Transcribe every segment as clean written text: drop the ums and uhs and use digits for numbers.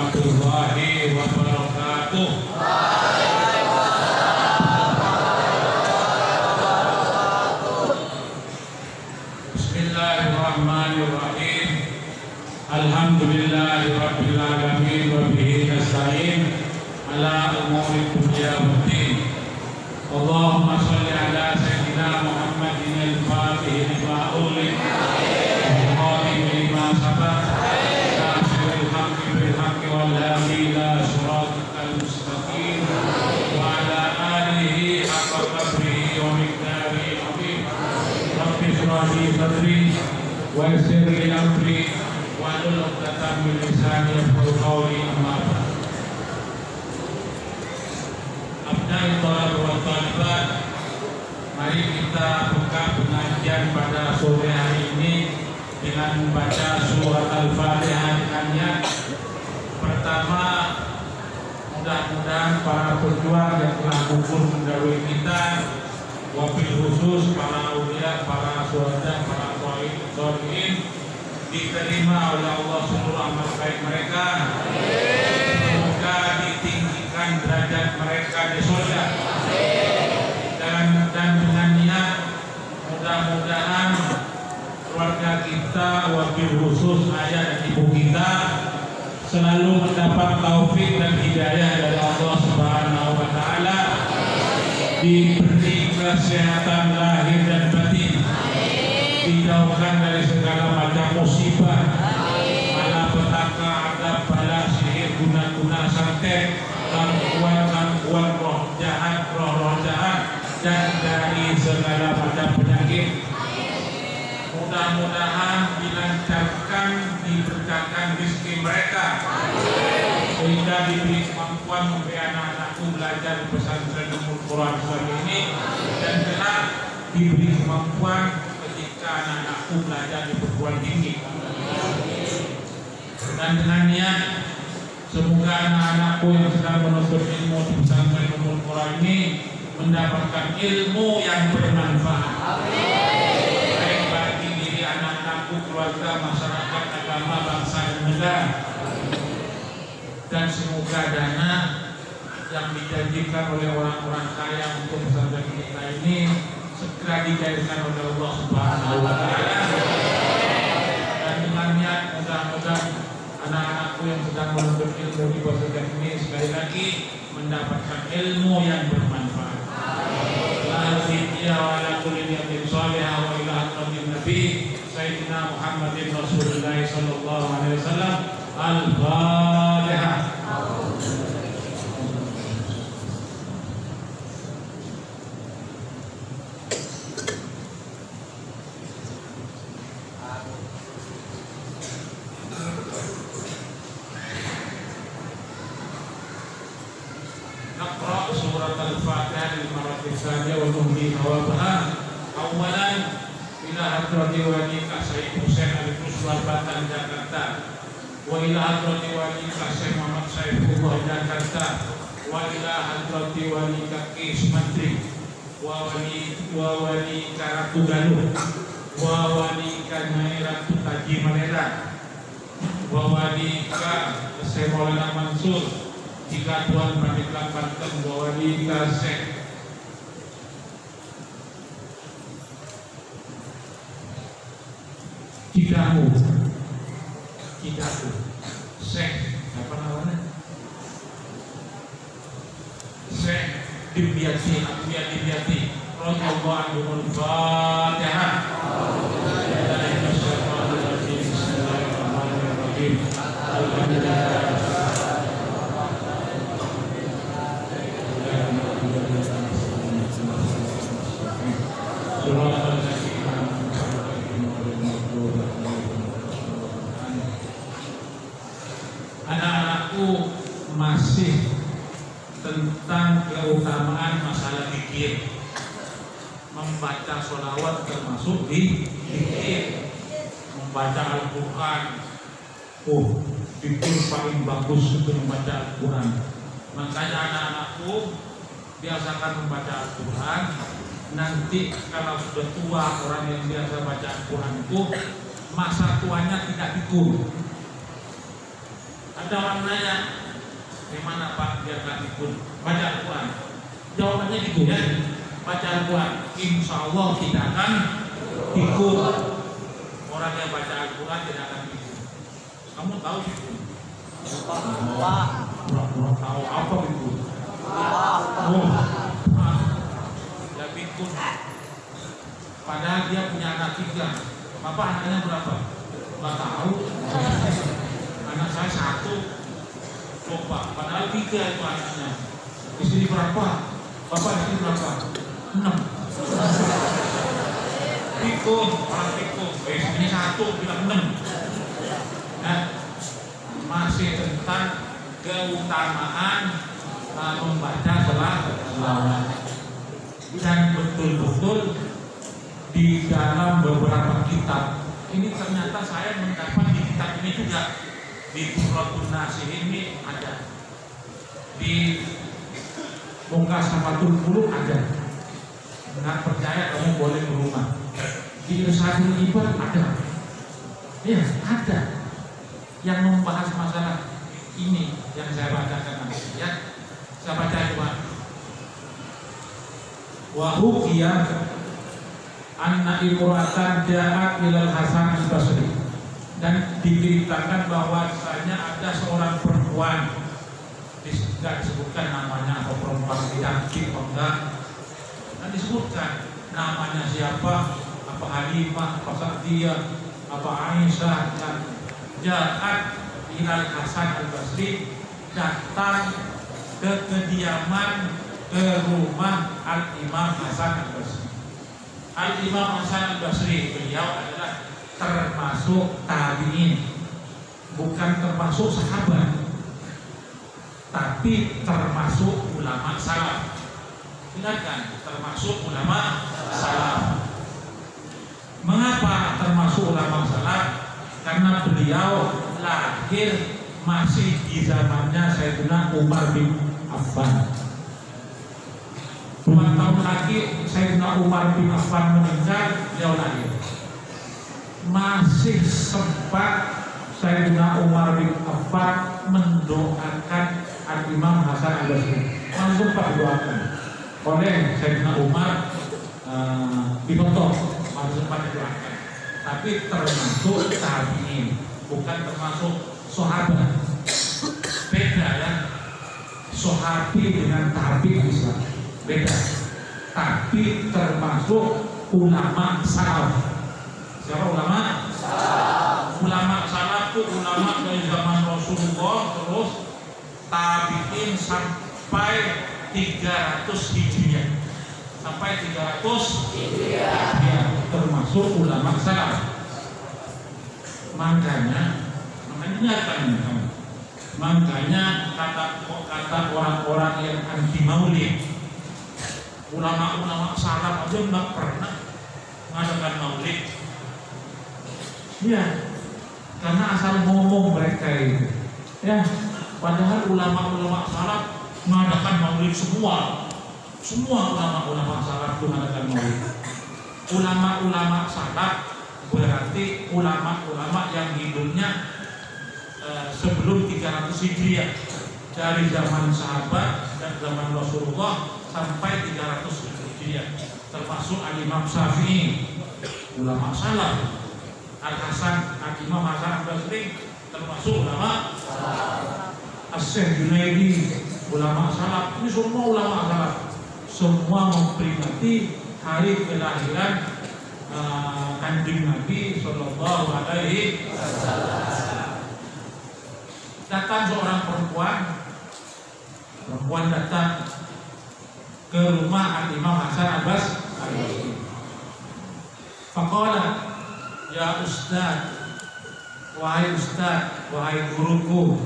warahmatullahi wabarakatuh. Bismillahirrahmanirrahim. Alhamdulillahi rabbil alamin wa bihi nasta'in ala umuri dunya waddin. Allahumma shalli ala sayyidina Muhammadin al-fatih lima ughliq wal khatim lima sabaq nasiril haqqi bil haqqi wal hadi ila siratal mustaqim wa ala alihi haqqa qadrihi wa miqdarihi azim. Rabbi shrah li sadri wa yassir li amri wahlul 'uqdatam min lisani yafqahu qawli. Amma ba'd. Abnai thalib wa thalibat, mari kita buka pengajian pada sore hari ini dengan membaca surat Al-Fatihah dengan niat. Pertama, mudah-mudahan para pejuang yang telah gugur mendahului kita, wabil khusus para aulia, para syuhada, para sholihin, diterima oleh Allah seluruh amal baik mereka. Semoga ditinggikan derajat mereka di surga. Dan dengan niat mudah-mudahan keluarga kita, wabil khusus ayah dan ibu kita, selalu mendapat taufik dan hidayah dari Allah Subhanahu wa Ta'ala, diberi kesehatan lahir dan batin, dijauhkan dari segala macam musibah, malapetaka, adab, bala, sihir, guna-guna, santet, gangguan roh jahat, dan dari segala macam penyakit. Mudah-mudahan dilancarkan, diberkahkan rezeki mereka, sehingga diberi kemampuan memberi anak-anakku belajar di pesantren Ummul Quran selama ini, dan kelak diberi kemampuan ketika anak-anakku belajar di perguruan tinggi. Dan dengan niat semoga anak-anakku yang sedang menuntut ilmu di pesantren Ummul Quran ini mendapatkan ilmu yang bermanfaat, baik bagi diri anak-anakku, keluarga, masyarakat, agama, bangsa dan negara. Dan semoga dana yang dijanjikan oleh orang-orang kaya untuk pesantren kita ini segera dicairkan oleh Allah Subhanahu wa Ta'ala. Dan dengan niat mudah-mudahan anak-anakku yang sedang menuntut ilmu di pesantren ini sekali lagi mendapatkan ilmu yang bermanfaat. Alhamdulillah wa ala kulli niyatin salihah wa ila hadratin Nabi Sayyidina Muhammadin Rasulullah sallallahu alaihi wasallam. Al-Fatihah. Surat Al-Fatihah lil maratil thaniya wa tumhi hawabaha. Awalan ila hadrati wali Sayyid Husain Al-Kuswar Batan Jakarta, wa ila hadrati wali Syekh Muhammad Saifullah Jakarta, wa ila hadrati wali Kis Menteri, wa wali Karatu Galuh, wa wali Nyai Ratu Taji Malera, wa wali Syekh Maulana Mansur jika Tuhan Pandeglang Banten, bahwa di Syekh Cidahu, Syekh apa namanya? Syekh Dimyati, radhiyallahu anhumul Fatihah. Bismillahirrahmanirrahim. Alhamdulillah. Anak-anakku masih tentang keutamaan masalah zikir, membaca sholawat termasuk di zikir, membaca Al-Quran. Zikir paling bagus untuk membaca Al-Quran. Makanya anak-anakku biasakan membaca Al-Quran. Nanti kalau sudah tua, orang yang biasa baca Al-Quran itu masa tuanya tidak pikun. Kan Ada orang nanya, gimana Pak biar gak pikun? Baca Al-Quran. Jawabannya gitu ya, baca Al-Quran. Insya Allah tidak akan pikun. Orang yang baca Al-Quran tidak akan pikun. Kamu tahu pikun? Pura-pura tahu apa pikun? Ya pikun. Padahal dia punya anak 3. Bapak anaknya berapa? Nggak tahu. Anak saya 1. Coba, padahal 3 itu anaknya. Istri berapa? Bapak istri berapa? 6. Pikun, orang pikun. Istrinya 1, bilang 6. Nah, masih tentang keutamaan membaca selawat. Dan betul-betul di dalam beberapa kitab ini ternyata saya mendapat di kitab ini juga, di Suratul Nasih ini ada, di Muka Safatul Qulub ada. Nggak percaya kamu boleh ke rumah. Di Irsyadul Ibad ada. Ya, ada yang membahas masalah ini yang saya bacakan nanti ya. Saya baca coba. Wa hukiya anna imra'atan ja'at ilal Hasan al-Basri, dan diceritakan bahwasanya ada seorang perempuan, tidak disebutkan namanya atau perempuan cantik atau enggak, dan disebutkan namanya siapa, apa Halimah, apa Sa'diyah, apa Aisyah, dan ja'at ilal Hasan al-Basri, datang ke kediaman, ke rumah Al-Imam Hasan al-Basri. Al-Imam Hasan al-Basri beliau adalah termasuk tabi'in, bukan termasuk sahabat, tapi termasuk ulama salaf. Ingatkan, termasuk ulama salaf. Mengapa termasuk ulama salaf? Karena beliau lahir masih di zamannya Sayyidina Umar bin Affan. 2 tahun lagi Sayyidina Umar bin Affan meninggal, beliau lahir. Masih sempat Sayyidina Umar bin Affan mendoakan Al-Imam Hasan al-Basri. Masih sempat didoakan oleh Sayyidina Umar bin Khattab, masih sempat didoakan. Tapi termasuk tabi'in, bukan termasuk sahabat. Beda ya, sahabi dengan tabi' Islam beda. Tapi termasuk ulama salaf. Siapa ulama? Salaf. Ulama salaf itu ulama dari zaman Rasulullah terus tabi'in sampai 300 Hijriah. Sampai 300 Hijriah termasuk ulama salaf. Makanya kata orang-orang yang anti maulid, ulama-ulama salaf aja nggak pernah mengadakan maulid. Ya, karena asal ngomong mereka itu. Ya, padahal ulama-ulama salaf mengadakan maulid semua. Semua ulama-ulama salaf itu mengadakan maulid. Ulama-ulama salaf berarti ulama-ulama yang hidupnya sebelum 300 Hijriah, dari zaman sahabat dan zaman Rasulullah sampai 300 Hijriah, termasuk Al-Imam Syafi'i, ulama salaf. Al-Hasan, Al-Imam Hasan al-Basri termasuk ulama salaf. As-Syekh Junaidi, ulama salaf. Ini semua ulama salaf. Semua memperingati hari kelahiran Kanjeng Nabi Sallallahu Alaihi Wasallam. Datang seorang perempuan datang ke rumah Al-Imam Hasan al-Basri. Faqala, ya Ustaz, wahai Ustaz, wahai guruku,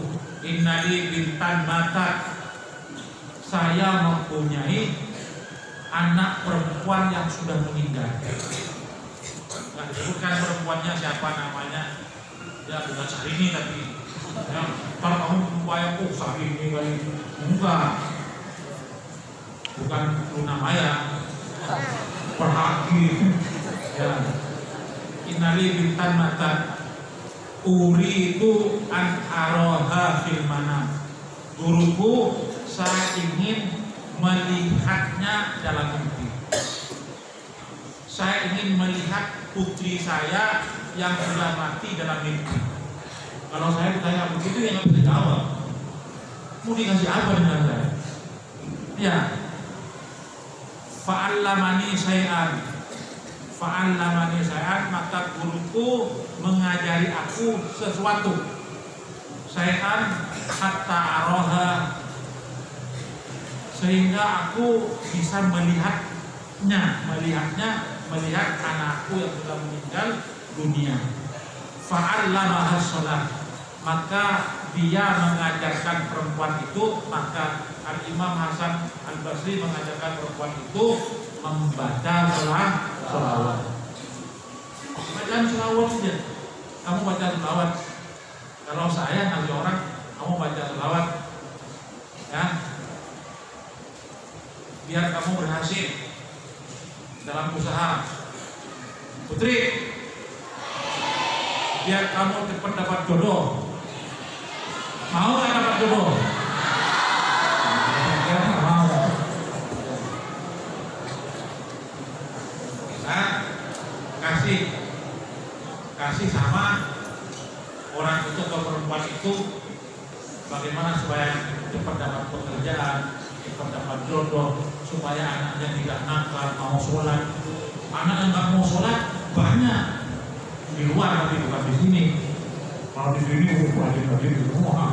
innali bintan matat, saya mempunyai anak perempuan yang sudah meninggal. Nggak disebutkan perempuannya siapa namanya, ya bukan Syahrini tapi ya, kalau kamu upaya Syahrini kali, enggak, bukan Luna Maya, perhati ya. Innali bintan matat, Uri itu an aroha fil manam. Guruku, saya ingin melihatnya dalam mimpi. Saya ingin melihat putri saya yang sudah mati dalam mimpi. Kalau saya bertanya begitu, yang nggak bisa jawab. Mau dikasih apa dengan saya? Ya, fa'allamani syai'an. Fa'allamani syai'an, maka guruku mengajari aku sesuatu. Syai'an hatta aroha, sehingga aku bisa melihat anakku yang sudah meninggal dunia. Fa'allamaha sholat, maka dia mengajarkan perempuan itu, maka Al-Imam Hasan Al-Basri mengajarkan perempuan itu membaca sholawat. Bacaan sholawat saja. Kamu baca sholawat. Kalau saya ngasih orang, kamu baca sholawat, ya, biar kamu berhasil dalam usaha. Putri, biar kamu cepat dapat jodoh. Mau nggak dapat jodoh? Mau. Nah, kasih sama orang itu atau perempuan itu bagaimana supaya cepat dapat pekerjaan, cepat dapat jodoh, supaya anaknya tidak nakal, mau sholat. Anak yang nggak mau sholat banyak di luar, tapi bukan di sini. Kalau di sini rajin semua.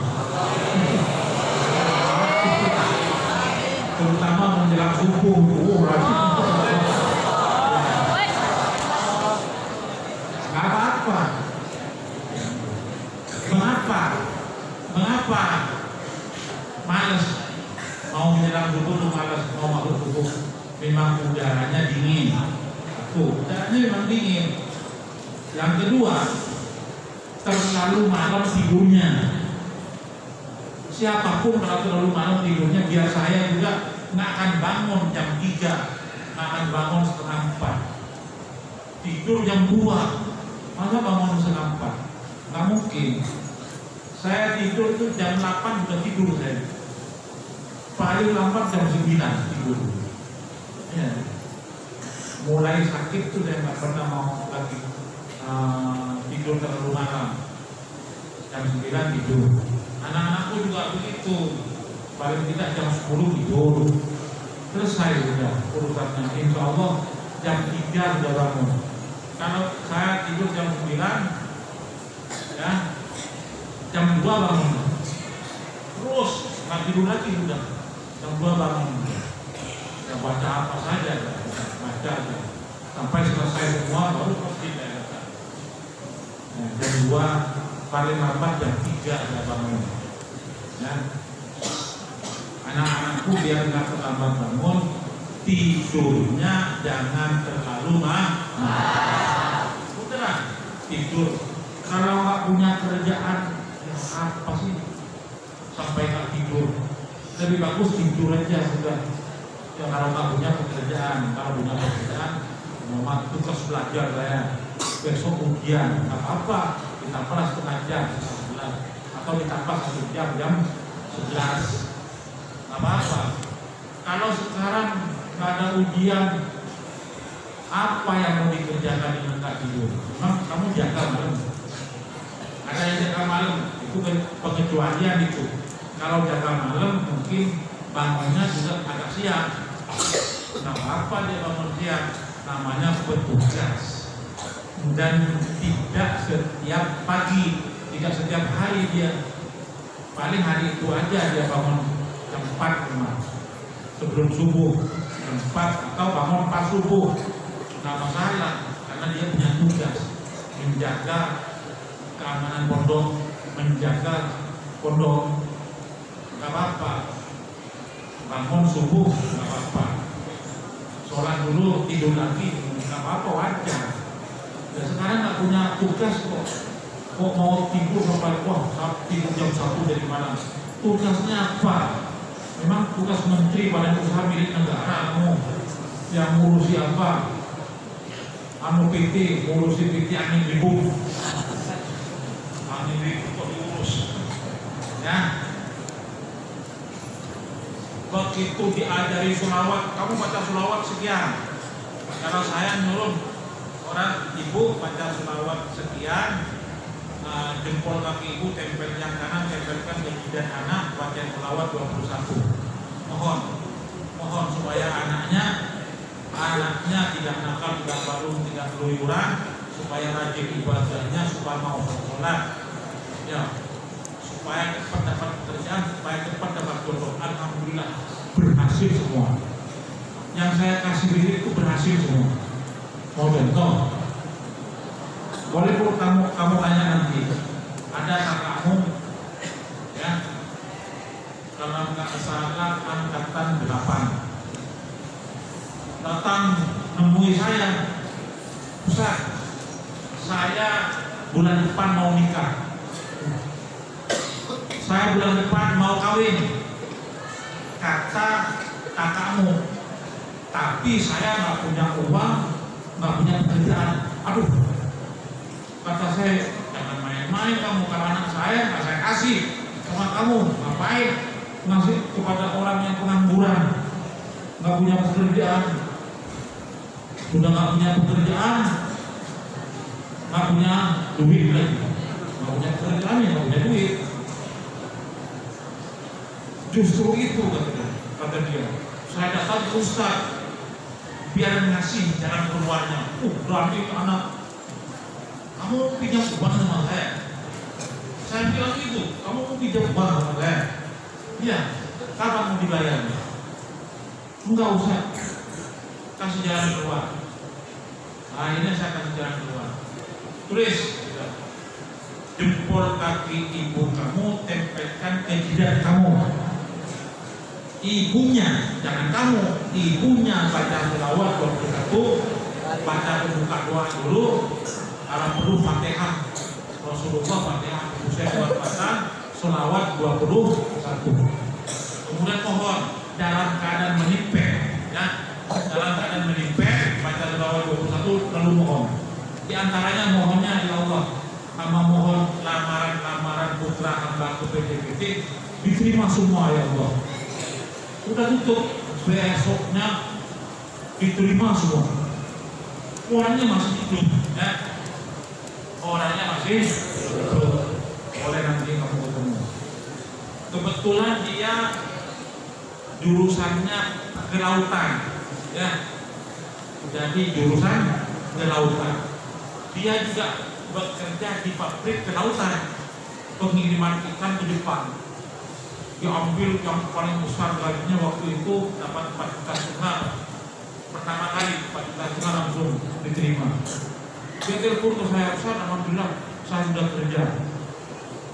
Terutama menjelang subuh, rajin. Gak apa-apa. Mengapa? Males. Mau menjelang subuh lu males, mau masuk subuh. Memang udaranya dingin. Udaranya memang dingin. Yang kedua, terlalu malam tidurnya. Siapapun kalau terlalu malam tidurnya, biar saya juga nggak akan bangun jam 3, nggak akan bangun setengah 4. Tidur jam 2, masa bangun setengah 4? Nggak mungkin. Saya tidur itu jam 8 sudah tidur saya. Paling lambat jam 9 tidur. Ya. Mulai sakit tuh saya nggak pernah mau lagi tidur terlalu malam. Jam 9 tidur. Anak-anakku juga begitu. Paling tidak jam 10 tidur. Selesai sudah urusannya. Insya Allah jam 3 sudah bangun. Kalau saya tidur jam 9, ya, jam 2 bangun. Terus nggak tidur lagi sudah. Jam 2 bangun. Ya baca apa saja, baca aja. Sampai selesai semua baru pasti saya kata. Jam 2 paling lambat jam 3 saya bangun. Ya. Anak-anakku biar nggak terlambat bangun, tidurnya jangan terlalu malam. Udahlah tidur. Kalau nggak punya kerjaan, ya apa sih sampai nggak tidur? Lebih bagus tidur aja sudah. Ya kalau nggak punya pekerjaan, kalau punya pekerjaan, mau tugas belajar saya. Besok ujian, nggak apa-apa. Ditambah setengah jam, 11, atau ditambah 1 jam, jam 11, nggak apa-apa. Kalau sekarang nggak ada ujian, apa yang mau dikerjakan dengan nggak tidur? Memang kamu jaga malam. Ada yang jaga malam, itu pengecualian itu. Kalau jaga malam mungkin bangunnya juga agak siang. Nggak apa-apa dia bangun siang, namanya petugas. Dan tidak setiap pagi, tidak setiap hari dia. Paling hari itu aja dia bangun jam 4 sebelum subuh, jam 4 atau bangun pas subuh. Nggak masalah, karena dia punya tugas menjaga keamanan pondok, menjaga pondok. Nggak apa-apa, bangun subuh nggak apa-apa, sholat dulu tidur lagi nggak apa-apa, wajar. Dan sekarang nggak punya tugas kok mau tidur sampai tidur jam 1 dari malam. Tugasnya apa? Memang tugas menteri badan usaha milik negara kamu yang ngurusi apa? PT, ngurusi PT angin ribut. duit untuk diurus. Ya. Begitu diajari sholawat, kamu baca sholawat sekian. Kalau saya nyuruh orang ibu baca sholawat sekian, jempol kaki ibu tempel yang kanan, tempelkan di jidat anak, baca sholawat 21. Mohon supaya anaknya tidak nakal, tidak baru, tidak keluyuran, supaya rajin ibadahnya, supaya mau sholat, ya, supaya cepat dapat pekerjaan, supaya cepat dapat jodoh. Alhamdulillah berhasil semua. Yang saya kasih diri itu berhasil semua. Mau contoh? Boleh pun kamu tanya nanti. Ada kakakmu, ya, kalau nggak salah angkatan 8. Datang nemui saya, Ustaz, saya bulan depan mau nikah, saya bulan depan mau kawin, kata kakakmu, tapi saya nggak punya uang, nggak punya pekerjaan. Aduh, kata saya, jangan main-main kamu, kalau anak saya nggak saya kasih sama kamu, ngapain ngasih kepada orang yang pengangguran, nggak punya pekerjaan. Sudah nggak punya pekerjaan, nggak punya duit lagi, nggak punya pekerjaan, nggak punya duit. Justru itu kata dia, saya datang ke Ustaz biar ngasih jalan keluarnya. Berarti anak kamu pinjam uang sama saya. Saya bilang itu, kamu mau pinjam uang sama saya? Iya. Kapan mau dibayarnya? Enggak usah, kasih jalan keluar. Akhirnya saya kasih jalan keluar. Tulis, jempol kaki ibu kamu tempelkan ke jidat kamu. Ibunya, jangan kamu, ibunya baca selawat 21, baca pembuka doa dulu, kalau perlu Fatihah, Rasulullah Fatihah, saya buat baca selawat 21. Kemudian mohon dalam keadaan menimpek, ya, dalam keadaan menimpek, baca selawat 21 lalu mohon. Di antaranya mohonnya ya Allah, sama mohon lamaran putra hamba ke PTPT diterima semua ya Allah. Udah tutup, besoknya diterima semua. Orangnya masih hidup, ya. Orangnya masih hidup. Boleh nanti kamu ketemu. Kebetulan dia jurusannya kelautan, ya. Jadi jurusan kelautan. Dia juga bekerja di pabrik kelautan, pengiriman ikan ke Jepang. Diambil yang paling besar gajinya waktu itu dapat 4,5 juta. Pertama kali 4,5 juta langsung diterima. Dia telepon ke saya, Ustaz, alhamdulillah saya sudah kerja.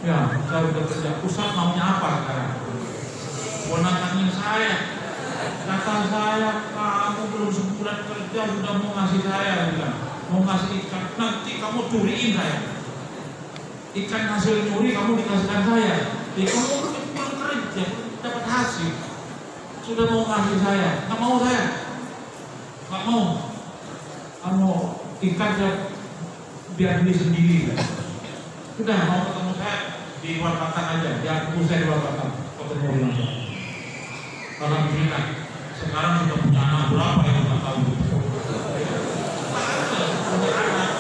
Ya, saya sudah kerja. Ustaz maunya apa sekarang? Mau nantangin saya. Kata saya, kamu belum sebulan kerja sudah mau ngasih saya, bilang. Mau ngasih ikan, nanti kamu curiin saya. Ikan hasil curi kamu dikasihkan saya. Jadi kamu belum kerja, dapat hasil. Sudah mau ngasih saya, nggak mau saya. Nggak mau. Kamu ikan saya biar beli sendiri. Sudah mau ketemu saya di luar Batang aja, ya tunggu saya di luar Batang. Ketemu di mana? Alhamdulillah. Sekarang sudah punya anak berapa yang nggak tahu? Punya anak.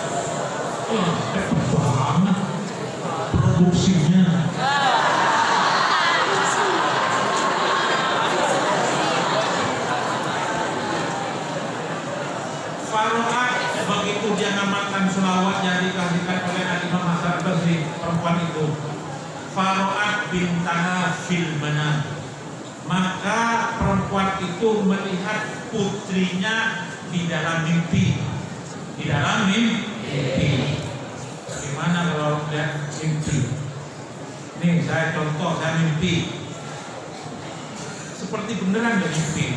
Wah, hebat banget produksinya. Faro'ah begitu dia ngamalkan selawat yang dikasihkan oleh Imam Hasan Al-Basri, perempuan itu. Faro'ah bintaha fil manam. Maka perempuan itu melihat putrinya di dalam mimpi. Di dalam mimpi. Gimana kalau lihat mimpi? Nih saya contoh, saya mimpi. Seperti beneran gak mimpi.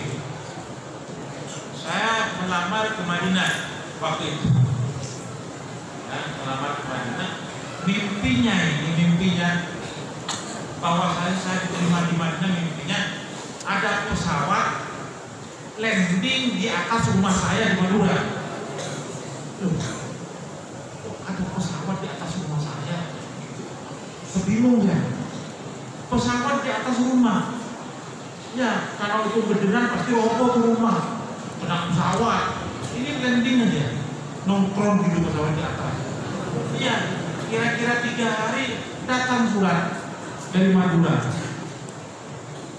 Saya melamar ke Madinah waktu itu. Ya, melamar ke Madinah. Mimpinya bahwa saya diterima di Madinah. Mimpinya ada pesawat landing di atas rumah saya di Madura. Loh, ada pesawat di atas rumah saya. bingung ya. Pesawat di atas rumah. Ya, kalau itu beneran pasti roboh ke rumah. Kena pesawat. Ini landing aja. Nongkrong gitu pesawat di atas. Iya, kira-kira 3 hari datang surat dari Madura.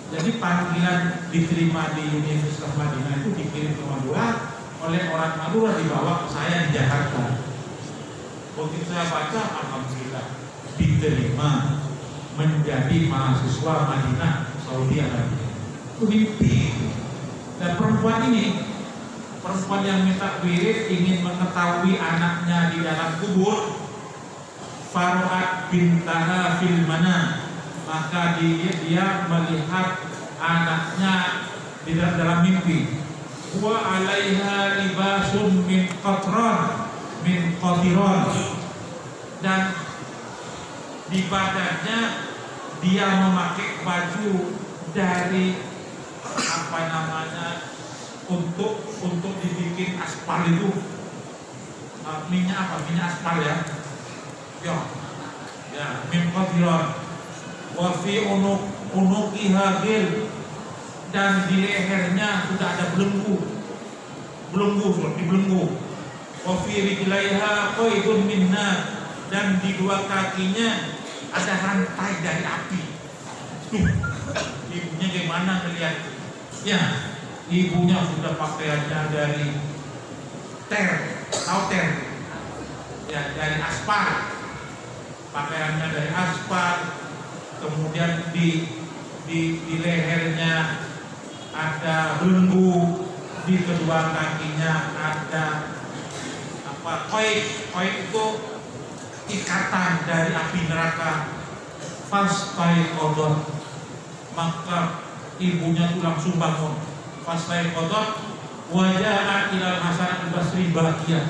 Jadi panggilan diterima di Universitas Madinah itu dikirim ke Madura oleh orang Madura, dibawa ke saya di Jakarta. Begitu saya baca, alhamdulillah diterima menjadi mahasiswa Madinah Saudi Arabia. Itu mimpi. Dan perempuan ini, perempuan yang minta wirid ingin mengetahui anaknya di dalam kubur. Fara'at bintaha fil manam, maka dia melihat anaknya di dalam mimpi. Wa 'alaiha libasun min qatran min qatiran, dan di badannya dia memakai baju dari apa namanya untuk dibikin aspal itu, minyak aspal ya. Ya, min qatiran. Wa fi unuqiha gil, dan di lehernya sudah ada belenggu seperti belenggu. Wa fi rijlaiha qaidun min nar, dan di 2 kakinya ada rantai dari api. Ibunya gimana ngelihat? Ya, ibunya sudah pakaiannya dari tahu ter? Ya, dari aspal. Pakaiannya dari aspal. Kemudian di lehernya ada belenggu, di kedua kakinya ada koi itu ikatan dari api neraka. Fastai kodot, maka ibunya itu langsung bangun. Fastai kodot, wajah ilal Hasan al-Basri bahagia,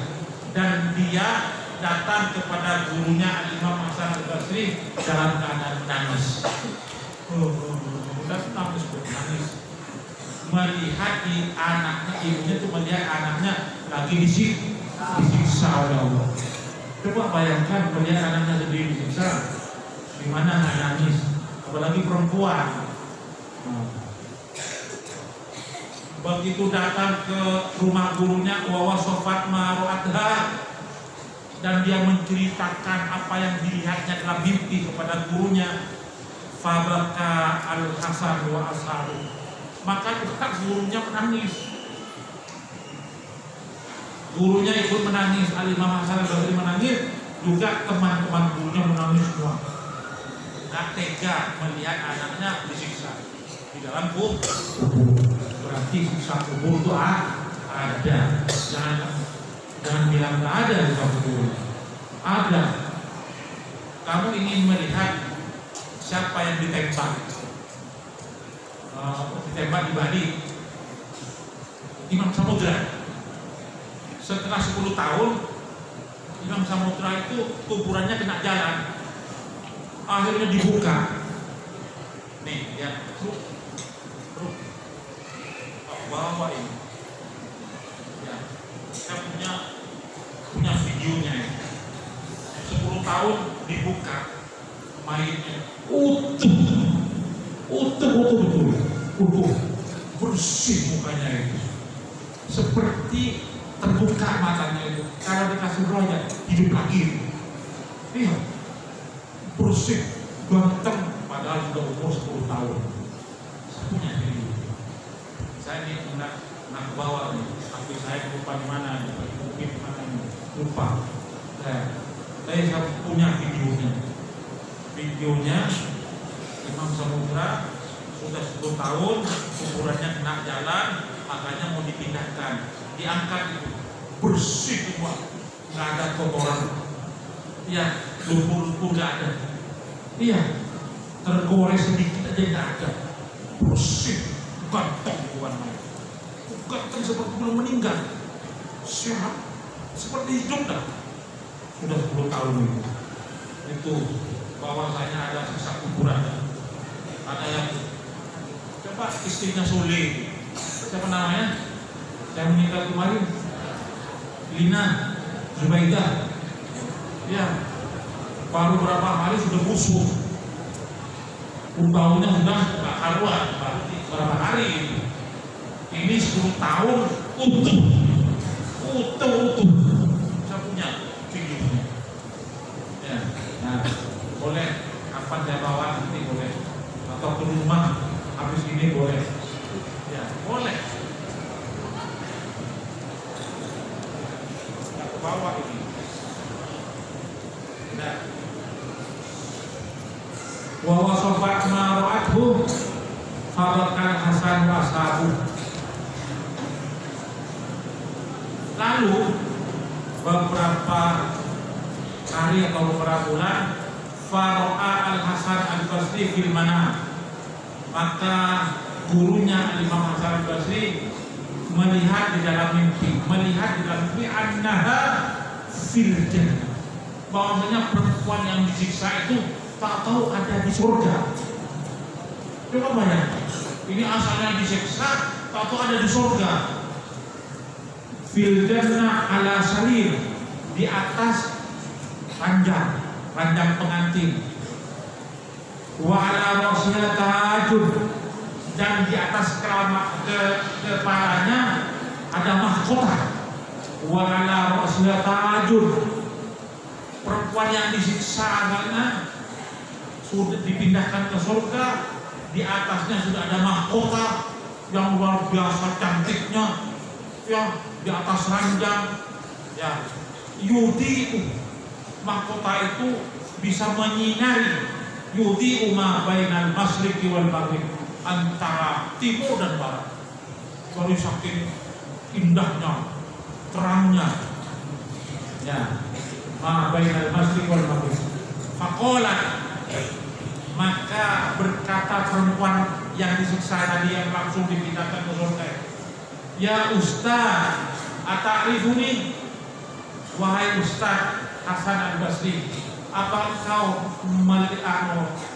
dan dia datang kepada gurunya Imam Hasan al-Basri dalam keadaan nangis. Nangis. Melihat di anaknya, ibunya itu melihat anaknya lagi disiksa oleh Allah. Coba bayangkan melihat anaknya sendiri disiksa, gimana nggak nangis? Apalagi perempuan. Begitu datang ke rumah gurunya, wa wasafat ma ra'atha, dan dia menceritakan apa yang dilihatnya dalam mimpi kepada gurunya. Fabaka al-Hasan wa ashabu, maka gurunya menangis. Gurunya ikut menangis, Al-Imam Hasan al-Basri menangis, juga teman-teman gurunya menangis semua. Gak tega melihat anaknya disiksa di dalam kubur. Berarti siksa kubur itu ada. Jangan bilang gak ada di dalam kubur. Ada. Kamu ingin melihat siapa yang ditembak? Ditembak di Bali, Imam Samudra. Setelah 10 tahun Imam Samudra itu kuburannya kena jalan, akhirnya dibuka. Nih ya, bawa ini. Ya, kita punya videonya ya. 10 tahun dibuka, mayatnya utuh, bersih mukanya itu, seperti terbuka matanya itu. Kalau dikasih roh ya hidup lagi. Iya, bersih, ganteng, padahal sudah umur 10 tahun. Saya punya ini. Saya ini nak ke bawah nih, tapi saya lupa di mana, mungkin di mana ini, lupa. Saya punya videonya. Imam Samudra sudah 10 tahun, kuburannya kena jalan, makanya mau dipindahkan, diangkat itu, bersih semua, nggak ada kotoran, ya lumpur nggak ada, iya tergores sedikit aja nggak ada, bersih, ganteng bukan main, ganteng seperti belum meninggal, sehat, seperti hidup dah, sudah 10 tahun itu bahwasanya ada sisa kuburan. Ada yang coba istrinya Sule, siapa namanya? Yang meninggal kemarin, Lina Zubaidah. Ya, baru berapa hari sudah busuk. Umpaunya sudah gak karuan, berapa hari ini? Ini 10 tahun utuh, saya punya videonya. Ya, nah, boleh kapan saya bawa nanti boleh, atau ke rumah habis ini boleh, ya boleh. Nggak ke bawah ini. Nah, wa wasobat maro'athu fadakal Hasan wa ashabu. Lalu beberapa hari atau beberapa bulan Faro'a al-Hasan al-Basri fil manam, maka gurunya Imam Hasan al-Basri melihat di dalam mimpi annaha fil jannah, bahwasanya perempuan yang disiksa itu tak tahu ada di surga. Coba bayangkan, ini asalnya disiksa, tak tahu ada di surga. Fil jannah ala sarir, di atas ranjang pengantin. Wa ala ra'siha tahajud, dan di atas kepalanya ada mahkota. Wa ala ra'siha tahajud, perempuan yang disiksa asalnya sudah dipindahkan ke surga, di atasnya sudah ada mahkota yang luar biasa cantiknya, ya, di atas ranjang, ya, yudi, mahkota itu bisa menyinari, yudi ma bainal masyriqi wal maghrib, antara timur dan barat. Dari saking indahnya, terangnya, ya, ma bainal masyriqi wal maghrib. Faqalat, maka berkata perempuan yang disiksa tadi yang langsung dipindahkan ke surga, ya Ustaz, ata'rifuni, wahai Ustaz Hasan al-Basri, apa kau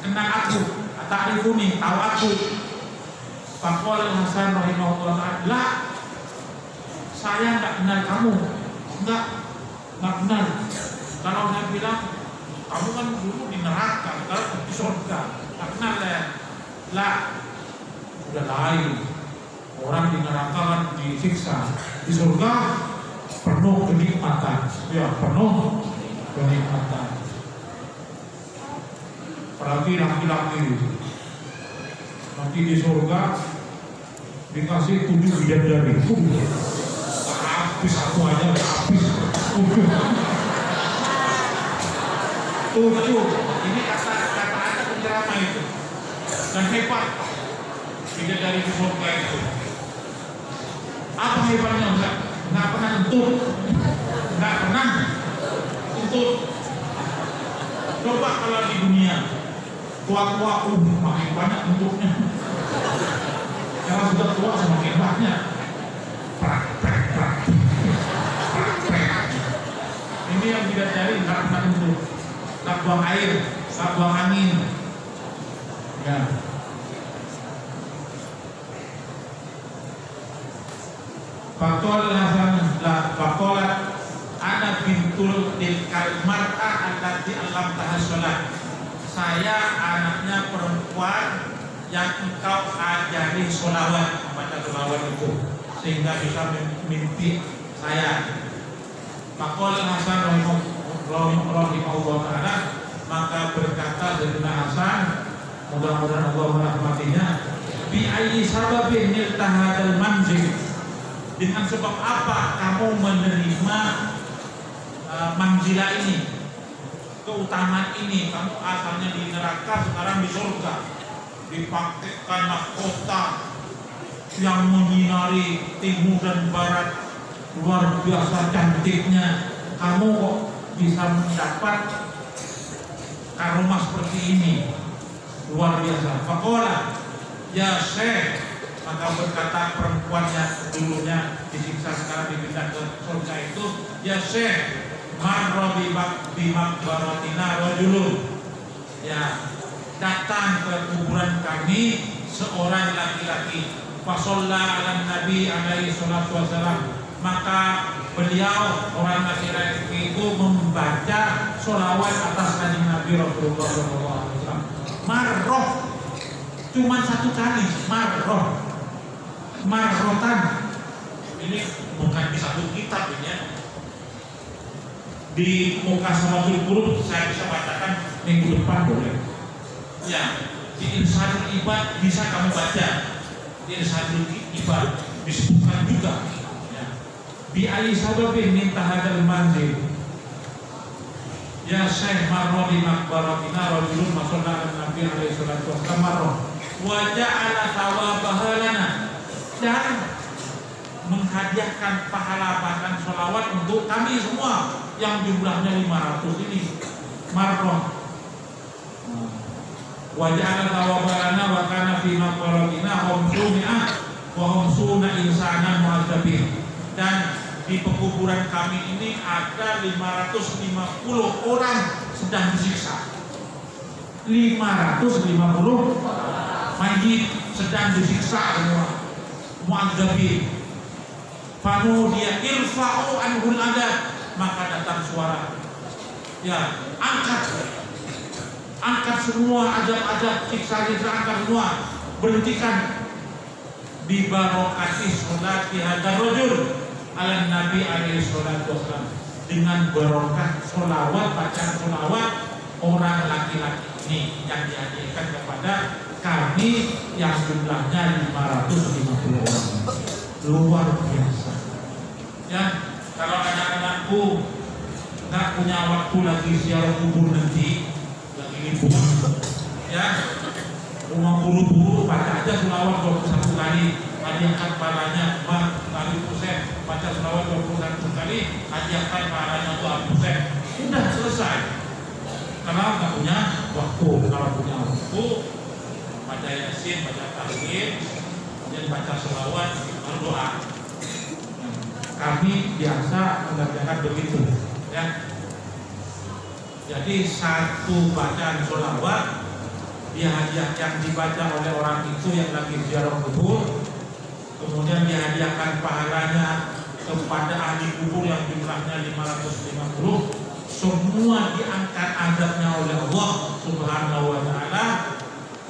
kenal aku? Ata'rifuni, tahu aku? Faqala Hasan rahimahullah ta'ala, la, saya enggak kenal kamu. Enggak kenal. Kalau saya bilang kamu kan dulu di neraka, sekarang di surga, enggak kenal ya. La, udah lain. Orang di neraka kan disiksa, di surga penuh kenikmatan, ya, penuh kenikmatan. Apalagi laki-laki nanti di surga dikasih 7 bidadari, habis satu aja, habis 7. Ini kata ada penceramah itu, dan hebat bidadari di surga itu. Apa hebatnya? Nggak pernah entut, nggak pernah entut. Coba kalau di dunia tua-tua makin banyak entutnya. Kalau sudah tua semakin banyak. Prak. Ini yang tidak cari, nggak pernah entut, nggak buang air, nggak buang angin. Ya. Faqalat ana bintul tilkal mar'ah allati allamtaha shalah. Saya anaknya perempuan yang engkau ajari sholawat, membaca sholawat itu sehingga bisa mimpi saya. Faqala Hasan rahimahullah ta'ala, maka berkata Sayyidina Hasan, mudah-mudahan Allah merahmatinya, bi ayyi sababin niltahadal manzil, dengan sebab apa kamu menerima manzilah ini, keutamaan ini? Kamu asalnya di neraka, sekarang di surga, dipakaikan mahkota yang menyinari timur dan barat, luar biasa cantiknya. Kamu kok bisa mendapat karomah seperti ini, luar biasa. Faqala ya Syekh, maka berkata perempuan yang dulunya disiksa sekarang dipindah ke surga itu, ya Syekh, marra bi maqbaratina rajulun, ya, datang ke kuburan kami seorang laki-laki, fa shalla 'alan nabi alaihi salatu wasalam, maka beliau orang laki-laki itu membaca sholawat atas kanjeng Nabi Rasulullah SAW. Marroh, Cuma satu kali, marrotan. Ini bukan di satu kitab ini ya. Di muka Samatul Qurub saya bisa bacakan minggu depan boleh. Ya, di Irsyadul Ibad bisa kamu baca. Di Irsyadul Ibad disebutkan juga. Ya. Di Ali Sababin minta hadal manzil. Ya Syekh marra di makbaratina rajulun masalla Nabi alaihi salatu wasallam marra wa ja'ala thawabaha lana, dan menghadiahkan pahala bahkan sholawat untuk kami semua yang jumlahnya 500 ini. Marra wa ja'ala thawabaha lana wa kana fi makbaratina khamsuna insanan mu'adzabin, dan di pekuburan kami ini ada 550 orang sedang disiksa. 550 mayit sedang disiksa semua, mu'adzabin. Fanu dia irfa'u anhul adab, maka datang suara, ya angkat semua adab-adab, siksa-siksa, angkat semua, berhentikan. Di barokati sholati hadar rajul ala Nabi alaihi salatu wasallam, dengan barokah sholawat, bacaan sholawat orang laki-laki ini yang dihadiahkan kepada kami yang jumlahnya 550 orang. Luar biasa ya. Kalau anak-anakku nggak punya waktu lagi ziarah kubur nanti, lagi libur ya, rumah buru-buru baca aja sholawat 21 kali, hadiahkan pahalanya kali persen, baca sholawat 21 kali, hadiahkan pahalanya 2%. Sudah selesai. Kalau nggak punya waktu, kalau punya waktu baca yasin, baca tahlil, kemudian baca sholawat, baru doa. Kami biasa mengerjakan begitu ya. Jadi satu bacaan sholawat dia hadiah yang dibaca oleh orang itu yang lagi ziarah kubur, kemudian dihadiahkan pahalanya kepada ahli kubur yang jumlahnya 550, semua diangkat adabnya oleh Allah Subhanahu wa Ta'ala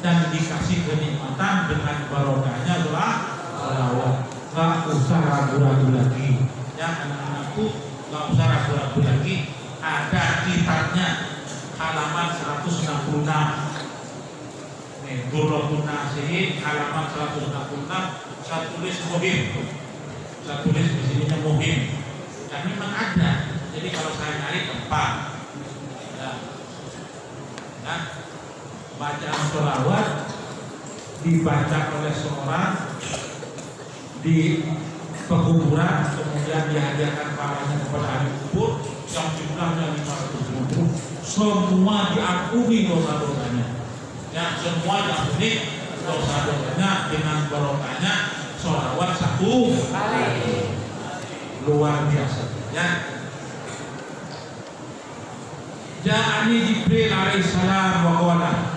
dan dikasih kenikmatan dengan barokahnya doa sholawat. Gak usah ragu-ragu lagi ya anak-anakku, gak usah ragu-ragu lagi. Ada kitabnya halaman 166 nih, Durratun Nasihin halaman 166. Saya tulis muhim, saya tulis di sininya muhim, dan memang ada. Jadi kalau saya nyari tempat ya, nah, bacaan sholawat dibaca oleh seorang di pekuburan, kemudian dihadiahkan pahalanya kepada ahli kubur yang jumlahnya 550, semua diampuni dosa-dosanya ya, semua diampuni dosa-dosanya dengan barokahnya sholawat satu kali. Luar biasa ya. Ja'ani Jibril alaihissalam wa qala,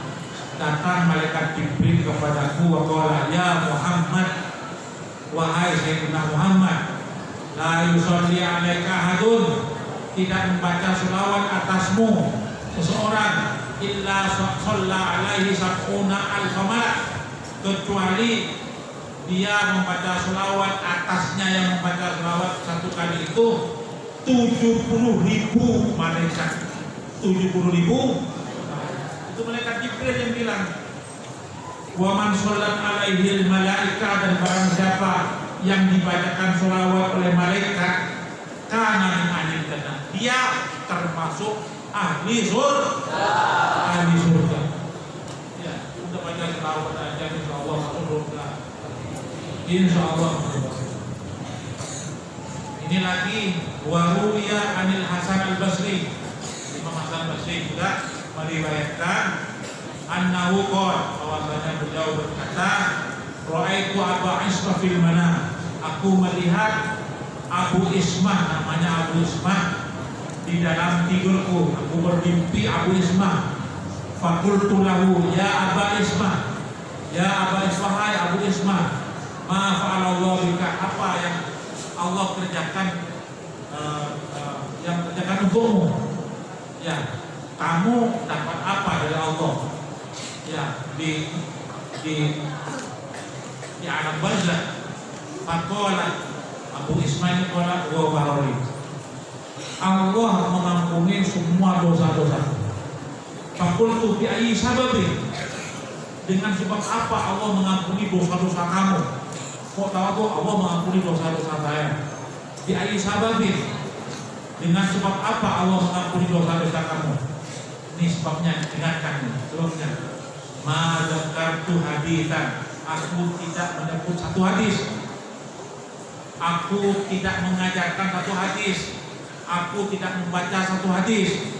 datang malaikat Jibril kepadaku wa qala, ya Muhammad, wahai Sayyidina Muhammad, la yusolli alaika ahadun, tidak membaca sholawat atasmu seseorang, illa sholla alaihi sab'una alfa malak, kecuali dia membaca sholawat atasnya, yang membaca sholawat satu kali itu 70.000 malaikat. 70.000 itu malaikat Jibril yang bilang. Wa man shollat alaihi malaika, dan barang siapa yang dibacakan sholawat oleh malaikat, kana min ahli jannah, dia termasuk ahli surga. Ahli surga. Ya, udah baca sholawat aja insyaallah masuk surga. Insyaallah. Ini lagi waruya anil Hasan al-Basri. Imam Hasan al-Basri juga meriwayatkan annahu qala, bahwasanya beliau berkata, ra'aitu Abu Ismah fil manam, aku melihat Abu Ismah, namanya Abu Ismah, di dalam tidurku. Aku bermimpi Abu Ismah. Fakultu lahu ya Abu Ismah, ya Abu Ismah, hai Abu Ismah, ma fa'alallahu bika, apa yang Allah kerjakan, yang kerjakan untukmu ya, kamu dapat apa dari Allah ya, di di alam barzakh. Faqala Abu Ismail qala wa barori. Allah mengampuni semua dosa-dosa. Faqultu bi ayyi sababi? Dengan sebab apa Allah mengampuni dosa-dosa kamu? Kok tahu Allah mengampuni dosa-dosa saya? Bi ayyi sababi? Dengan sebab apa Allah mengampuni dosa-dosa kamu? Ini sebabnya, dengarkan nih, sebabnya. Ma dzakartu haditsan, aku tidak menyebut satu hadis. Aku tidak mengajarkan satu hadis. Aku tidak membaca satu hadis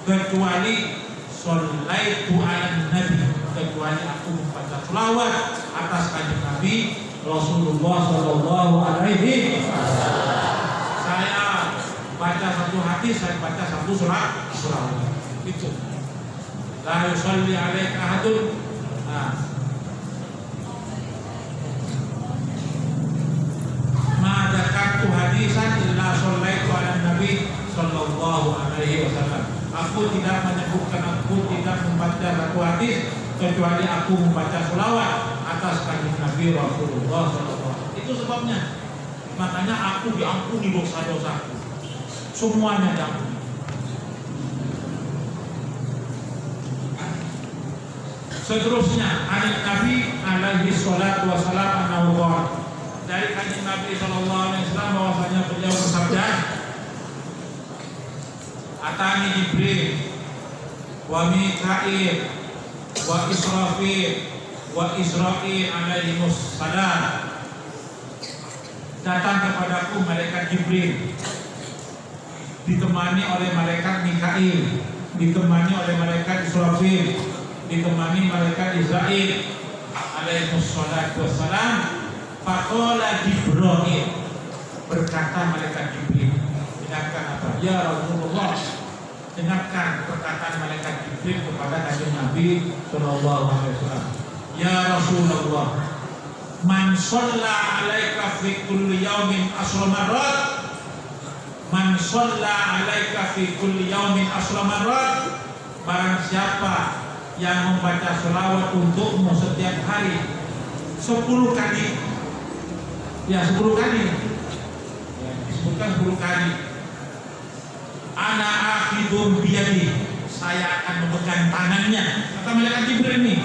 kecuali shallaitu ala nabi, kecuali aku membaca selawat atas kanjeng Nabi Rasulullah sallallahu alaihi wasallam. Saya baca satu hadis, saya baca satu selawat. Itu. La yusalli alaika ahadun. Ma dzakartu hadisan illa shallaitu ala nabi sallallahu alaihi wasallam. Aku tidak menyebutkan, aku tidak membaca satu hadis kecuali aku membaca selawat atas kanjeng Nabi Rasulullah sallallahu. Itu sebabnya. Makanya aku diampuni dosa-dosaku. Semuanya diampuni. Seterusnya, Nabi alaihi salatu wasallam annahu dari kanjeng Nabi sallallahu alaihi wasallam bahwasanya beliau bersabda, Atani Jibril wa Mika'il wa Israfil wa Israil alaihimus salam. Datang kepadaku malaikat Jibril ditemani oleh malaikat Mika'il, ditemani oleh malaikat Israfil, ditemani malaikat Israil alaihimus salatu wassalam. Faqala Jibril, berkata malaikat Jibril, dengarkan apa? Ya Rasulullah, dengarkan perkataan malaikat Jibril kepada kanjeng Nabi sallallahu alaihi wasallam. Ya Rasulullah, man shalla alaika fi kulli yaumin asra marrat, man shalla alaika fi kulli yaumin asra marrat, barang siapa yang membaca selawat untukmu setiap hari 10 kali, ya 10 kali, ya, disebutkan 10 kali. Ana akhidum biyadi, saya akan memegang tangannya. Kata malaikat Jibril ini,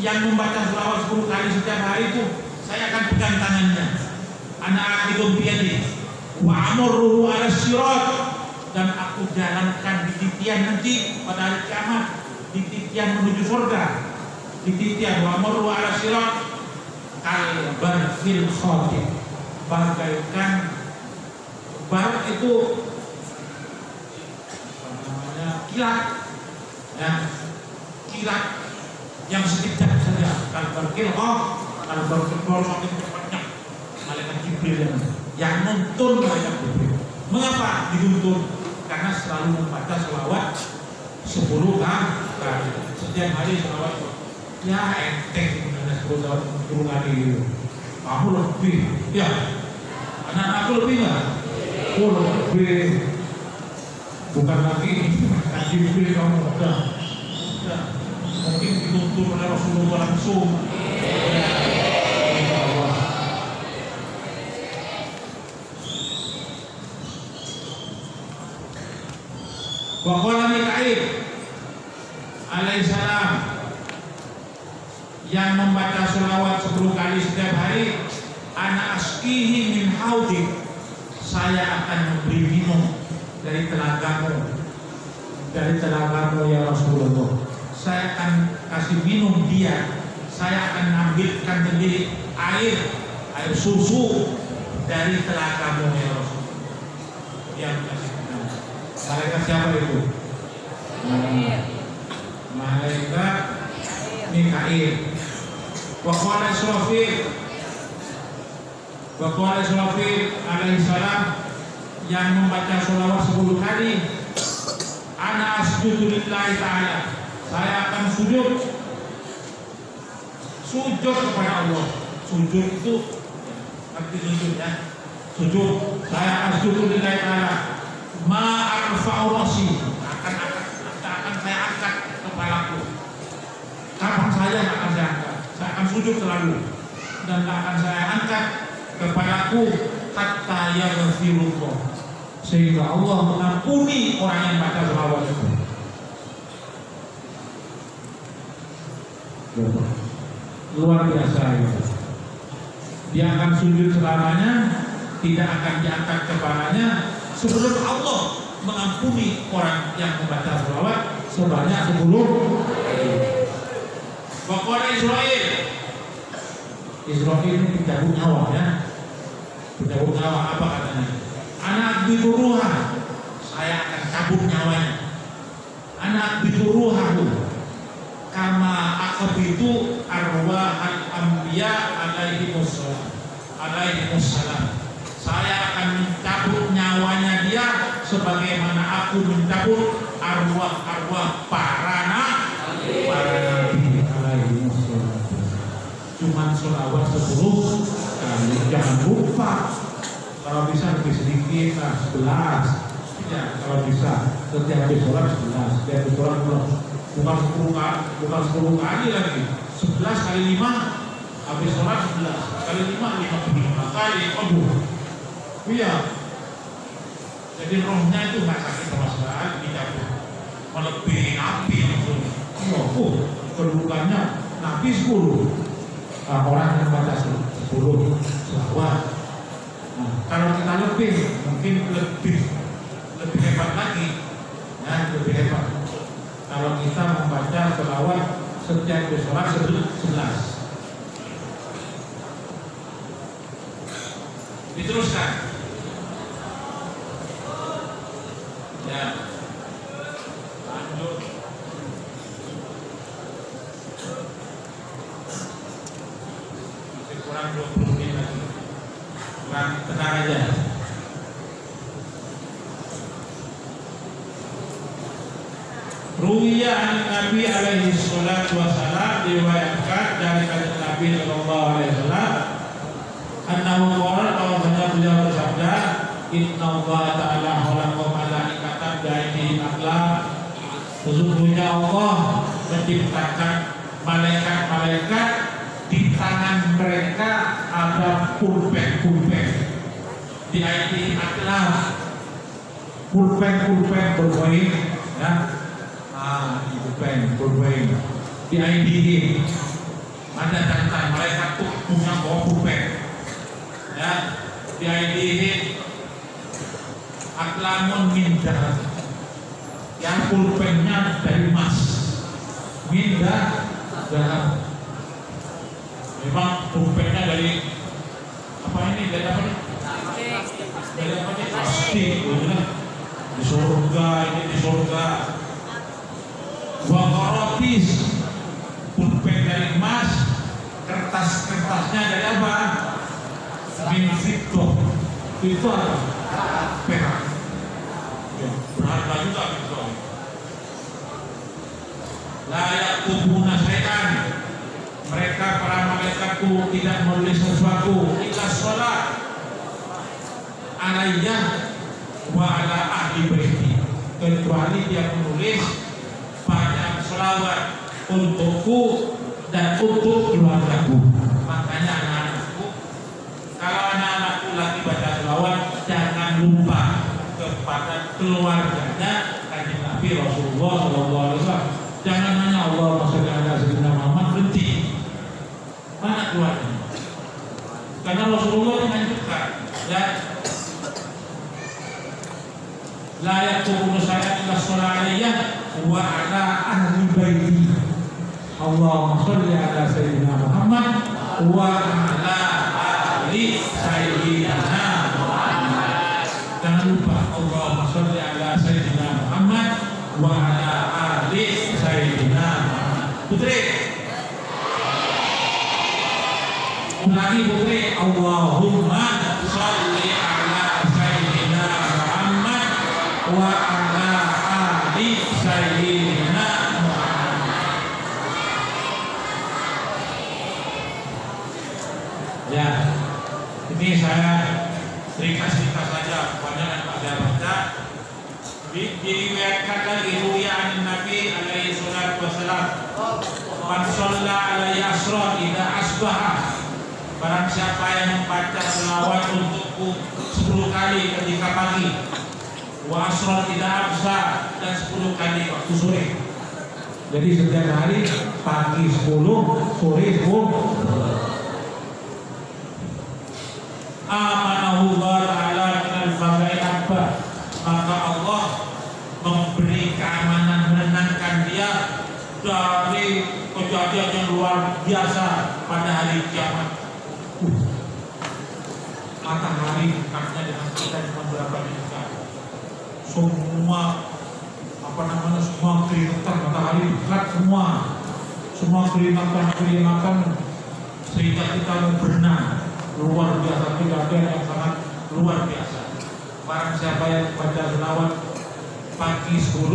yang membaca selawat 10 kali setiap hari itu, saya akan pegang tangannya. Ana akhidum biyadi wa amurruhu ala sirat, dan aku jalankan di titian nanti pada hari kiamat, di titian menuju surga, di titian wa amurruhu ala sirat kalban fil khatib, bagaikan bar itu namanya kilat, ya, kilat yang sekejap saja. Kalban fil khatib, kalban fil khatib, cepatnya malaikat Jibril yang nuntun malaikat Jibril. Mengapa dituntun? Karena selalu membaca selawat 10 kali setiap hari. Selawat ya enteng sebenarnya 10 kali itu. Kamu lebih, ya anak aku lebih nggak? Aku lebih, bukan lagi kaji lebih kamu udah mungkin dituntun oleh Rasulullah langsung. Wa qala Mika'il alaihissalam, yang membaca selawat 10 kali setiap hari, ana askihi min haudi, saya akan memberi minum dari telagamu, ya Rasulullah. Saya akan kasih minum dia, saya akan ambilkan sendiri air susu dari telagamu ya Rasulullah. Dia kasih minum. Malaikat siapa itu? Malaikat Mika'il. Wa qala Israfil alaihissalam, yang membaca sholawat 10 kali, ana asjudu lillahi ta'ala, saya akan sujud kepada Allah. Sujud itu arti sujud, ya, sujud. Saya asjudu lillahi ta'ala ma arfa'u rasi, akan saya angkat kepalaku. Kapan saja akan saya angkat. Saya akan sujud selalu dan tak akan saya angkat kepadaku hatta yaghfirullah, sehingga Allah mengampuni orang yang baca selawat itu. Luar biasa itu. Dia akan sujud selamanya, tidak akan diangkat kepalanya sebelum Allah mengampuni orang yang membaca selawat sebanyak 10 kali. Pokoknya Israel ini dicabut nyawa ya. Dicabut nyawa apa katanya? Anak biduruha, saya akan cabut nyawanya. Anak biduruha kama akabitu arwahal anbiya alaihi wassalam. Saya akan mencabut nyawanya dia sebagaimana aku mencabut arwah-arwah para nabi alaihi wassalam. Cuman sholawat 10 kali. Jangan lupa, kalau bisa lebih sedikit, 11. Ya, kalau bisa setiap habis sholat 11. Setiap habis sholat bukan 10 kali lagi. 11 kali 5 habis sholat 11 kali 5 55 kali. Aduh. Iya. Jadi rohnya itu nggak sakit sama sekali, dicabut. Melebihi Nabi langsung. Kedudukannya Nabi 10. Orang yang baca 10 selawat. Nah, kalau kita lebih, mungkin lebih hebat lagi, ya, lebih hebat. Kalau kita membaca selawat setiap sholat 11. Diteruskan. Ya. Lanjut. Masih kurang 20 menit lagi. Tenang aja. Ruwiya an Nabi alaihi salatu wassalam, diriwayatkan dari Nabi sallallahu alaihi wasallam, annahu qala, bahwasanya beliau bersabda, inna Allah ta'ala khalaqa malaikatan bi'ainihi aqlam. Sesungguhnya Allah menciptakan malaikat-malaikat, di tangan mereka ada pulpen di ainihi aqlam, pulpen berkoin ya. Pulpen di ainihi ada catatan, malaikat tuh punya bawa pulpen ya. Di ainihi aqlamun min dhahab, yang pulpennya dari emas, min dhahab. Memang pulpennya dari apa ini? Dari apa nih? Dari apa nih? Plastik, di surga, ini di surga. Waqaratis, pulpen dari emas, kertasnya dari apa? Min fiddah. Itu apa? Perak. Ya, berharga juga itu. La yaktubuna syai'an, mereka para malaikatku tidak menulis sesuatu illa sholat alayya wa ala ahli baiti, kecuali dia menulis banyak selawat untukku dan untuk keluargaku. Makanya anak-anakku, kalau anak-anakku lagi baca selawat, jangan lupa kepada keluarganya kanjeng Nabi Rasulullah SAW. Jangan hanya Allah sholli ala sayyidina Muhammad, berhenti. Mana keluarganya? Karena Rasulullah menganjurkan, ya, la yaktubuna syai'an illa sholat alayya wa ala ahli baiti. Allahumma sholli ala sayyidina Muhammad wa ala ahli sayyidina Muhammad. Jangan lupa Allahumma sholli ala sayyidina Muhammad wa ala ahli sayyidina Muhammad. Putri, ulangi putri. Allahumma sholli ala sayyidina Muhammad wa ala ahli sayyidina Muhammad. Ya, ini saya ringkas saja, banyak yang tak saya baca. Diriwayatkan lagi ruwiya an Nabi alaihi salatu wassalam, Man shalla alaihi asra idza asbaha. Barang siapa yang membaca selawat untukku 10 kali ketika pagi, wa asra idza amsa, dan 10 kali waktu sore. Jadi setiap hari pagi 10, sore 10. Amanahu Allah Ta'ala minal fadail akbar, maka Allah memberi keamanan, menenangkan dia dari kejadian yang luar biasa pada hari kiamat. Matahari dekatnya dengan kita cuma berapa dekat. Semua semua keringatan matahari dekat semua keringatan sehingga kita mau berenang. Luar biasa, kejadian yang sangat luar biasa. Barang siapa yang baca selawat pagi 10,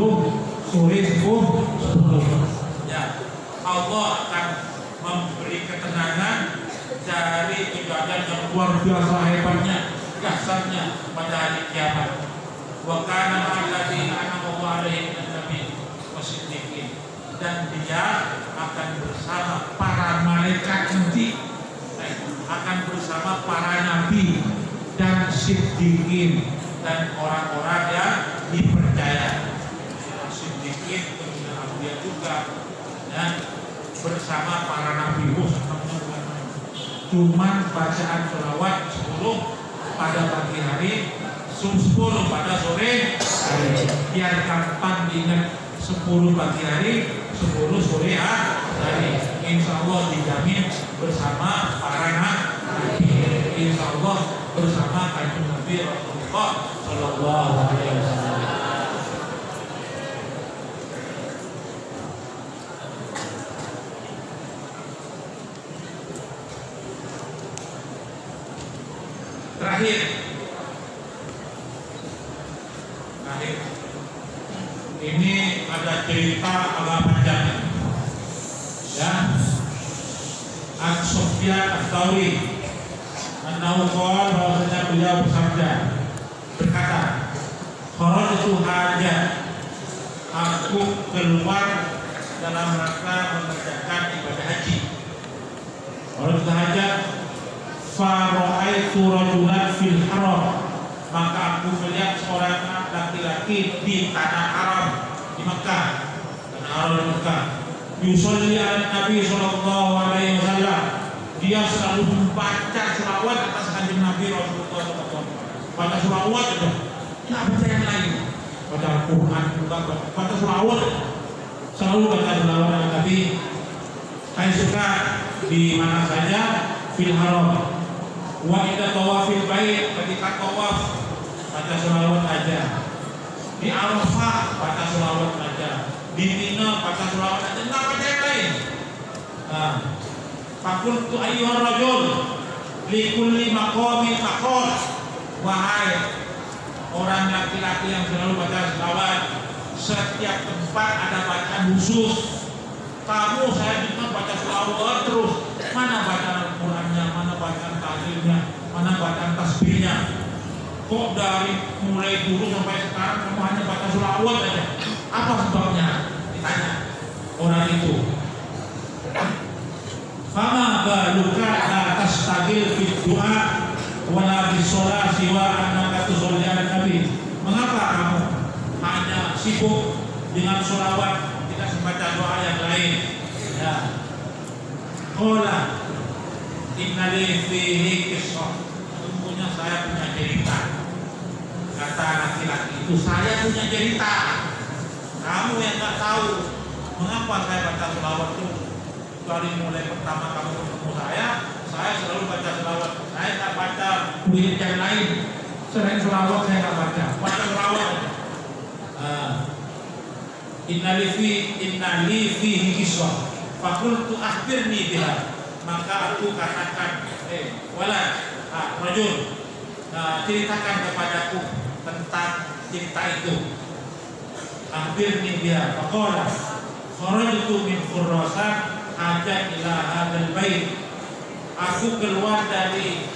sore 10, ya, Allah akan memberi ketenangan dari kejadian yang luar biasa hebatnya, dahsyatnya pada hari kiamat. Wa kana ma'alladzina an'ama Allahu 'alaihim minan nabiyyin wasiddiqin, dan dia akan bersama para malaikat nanti, akan bersama para nabi dan siddiqin, dan orang-orang yang dipercaya. Siddiqin kemudian Nabi juga, dan bersama para nabi. Cuman bacaan selawat 10 pada pagi hari, 10 pada sore hari, biar gampang diingat. 10 pagi hari, 10 sore hari. Insya Allah dijamin bersama para nabi. Insya Allah bersama kanjeng Nabi Rasulullah Sallallahu Alaihi Wasallam. Terakhir, ini ada cerita agak panjang, ya. Sufyan Ats-Tsauri an-Nawawi bahwasanya beliau berkata, kharajtu hajah, aku keluar dalam rangka mengerjakan ibadah haji. Kharajtu hajah fa ra'aitu rajulan fil haram, maka aku melihat seorang laki-laki di tanah haram di Mekah, tanah haram di Mekah. Yusolli ala Nabi Sallallahu Alaihi Wasallam, dia selalu membaca selawat atas kanjeng Nabi Rasulullah SAW. Baca selawat itu, nggak baca yang lain. Baca Al-Quran juga, baca selawat, selalu baca selawat ala Nabi. Saya suka di mana saja, fil haram. Wa idza tawafil bait, ketika tawaf baca selawat aja. Di Arafah baca selawat aja. Di Mina baca selawat aja, nggak baca yang lain. Nah, fakultu ayyuhar rajul li kulli maqamin maqal, wahai orang laki-laki yang selalu baca selawat, setiap tempat ada bacaan khusus. Kamu, saya juga baca selawat terus. Mana bacaan Al-Qurannya, mana bacaan tahlilnya, mana bacaan tasbihnya? Kok dari mulai dulu sampai sekarang kamu hanya baca selawat aja? Apa sebabnya? Ditanya orang itu. Fama baluka la tastagil fi du'a wa la bis shalah siwa annaka tusalli ala nabi. Mengapa kamu hanya sibuk dengan selawat, tidak membaca doa yang lain? Ya. Qala inna li fihi qissah. Sesungguhnya saya punya cerita. Kata laki-laki itu, saya punya cerita. Kamu yang nggak tahu mengapa saya baca selawat itu. Dari mulai pertama kamu ketemu saya selalu baca selawat. Saya nggak baca wirid yang lain. Selain selawat saya nggak baca selawat aja. Inna li fihi qissah. Fakultu akhbirni biha. Maka aku katakan, rajul, ceritakan kepadaku tentang cerita itu. Akhbirni biha. Faqala kharajtu min Khurasan ajat ila hadzal bait. Aku keluar dari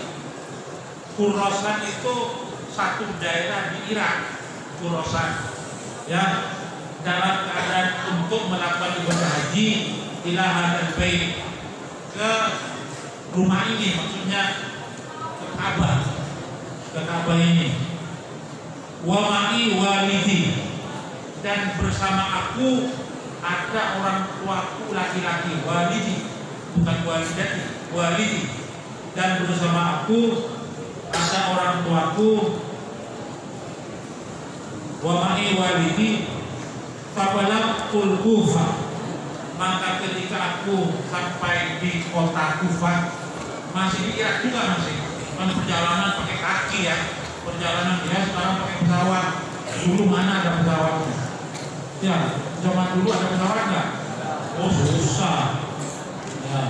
Khurasan, itu satu daerah di Irak, Khurasan, ya, dalam keadaan untuk melakukan ibadah haji ila hadzal bait, ke rumah ini, maksudnya ke Ka'bah ini. Wa ma'i walidi, dan bersama aku ada orang tuaku laki-laki. Walidi, bukan walidati, walidi. Dan bersama aku ada orang tuaku. Wa ma'i walidi fabalagtul Kufah, maka ketika aku sampai di kota Kufah, masih di Irak juga, masih kan perjalanan pakai kaki ya, perjalanan dia sekarang pakai pesawat. Dulu mana ada pesawatnya? Ya, zaman dulu ada pesawat nggak? Oh susah. Ya.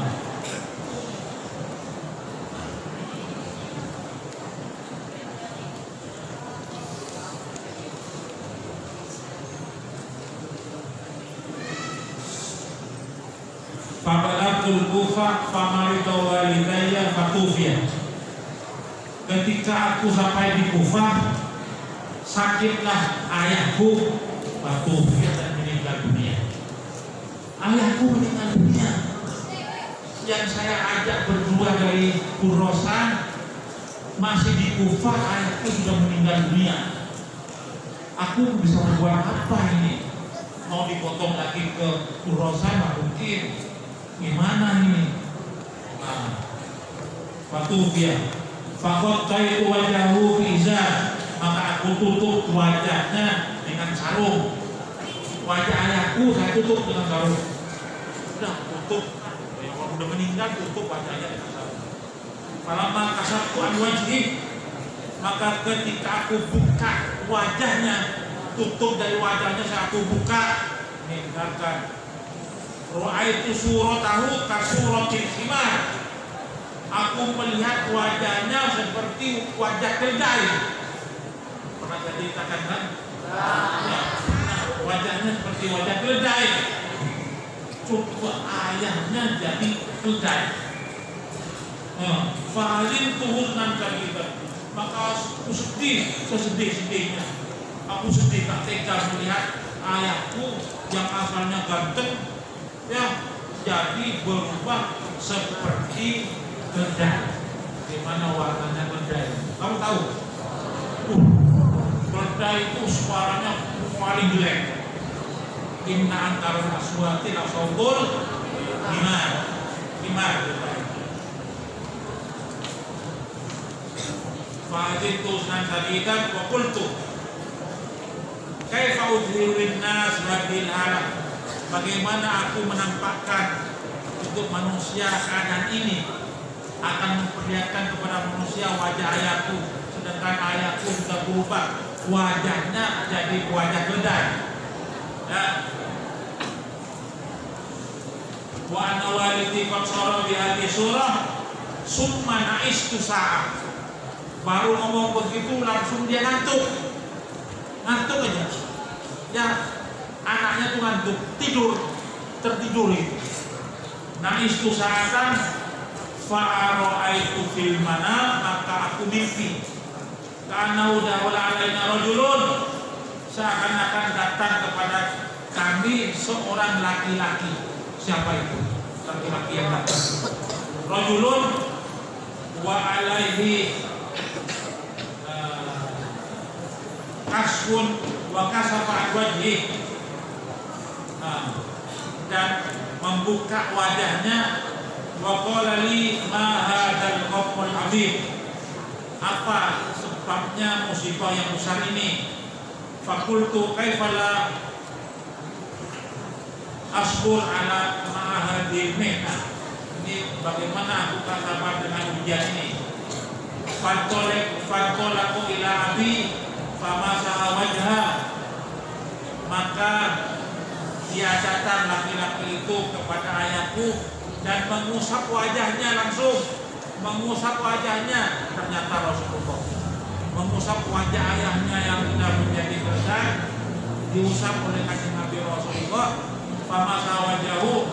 Fabalagtul Kufah famarida walidayya fatufiyah. Ketika aku sampai di Kufah, sakitlah ayahku, fatufiyah, dan meninggal dunia. Ayahku meninggal dunia. Yang saya ajak berdua dari Khurasan masih di Kufah, ayahku sudah meninggal dunia. Aku bisa berbuat apa ini? Mau dipotong lagi ke Khurasan mungkin. Gimana ini? Nah, fatufiyah, faqattaitu wajhahu fi izar, maka aku tutup wajahnya dengan sarung. Wajah ayahku saya tutup dengan sarung. Sudah tutup. Ya, kalau udah meninggal tutup wajahnya dengan sarung. Falamma kasabtu an wajhi, maka ketika aku buka wajahnya, tutup dari wajahnya, saya aku buka, meninggalkan. Ra'aitu suratahu kasuratil himar, aku melihat wajahnya seperti wajah keledai. Pernah saya ceritakan kan? Ya. Wajahnya seperti wajah keledai. Coba ayahnya jadi keledai. Fa'alim tuhurnan kabitan, maka aku sedih, sesedih-sedihnya. Aku sedih, tak tega melihat ayahku yang asalnya ganteng, ya jadi berubah seperti keledai. Gimana warnanya keledai? Kamu tahu? Keledai itu suaranya paling jelek. Inna antara aswati la sautul himar. Fa'adittu sunan sadidan wa qultu kaifa udhiru linnas hadhil halah, bagaimana aku menampakkan untuk manusia keadaan ini, akan memperlihatkan kepada manusia wajah ayahku, sedangkan ayahku sudah berubah wajahnya jadi wajah keledai. Ya. Wa anna walidi qad sara bi hadhihi surah summa na'istu sa'ah. Baru ngomong begitu langsung dia ngantuk aja. Ya, anaknya tuh ngantuk, tertidur itu. Na'istu sa'atan fa'ara'aitu fil manam, maka aku mimpi. Karena udah alaina rajulun, seakan-akan datang kepada kami seorang laki-laki. Siapa itu? Laki-laki yang datang. Rajulun wa alaihi kasfun wa kasafa wajhi, dan membuka wajahnya. Wa qala li ma hadzal qawmul azim, apa sebabnya musibah yang besar ini? Fakultu kaifala asbur ala ma'ahadil mihna, ini bagaimana aku tak sabar dengan ujian ini. Fantolaku ila abi famasaha wajha, maka dia datang laki-laki itu kepada ayahku dan mengusap wajahnya langsung. Mengusap wajahnya, ternyata Rasulullah mengusap wajah ayahnya yang sudah menjadi besar, diusap oleh kanjeng Nabi Rasulullah. Famasa wajahu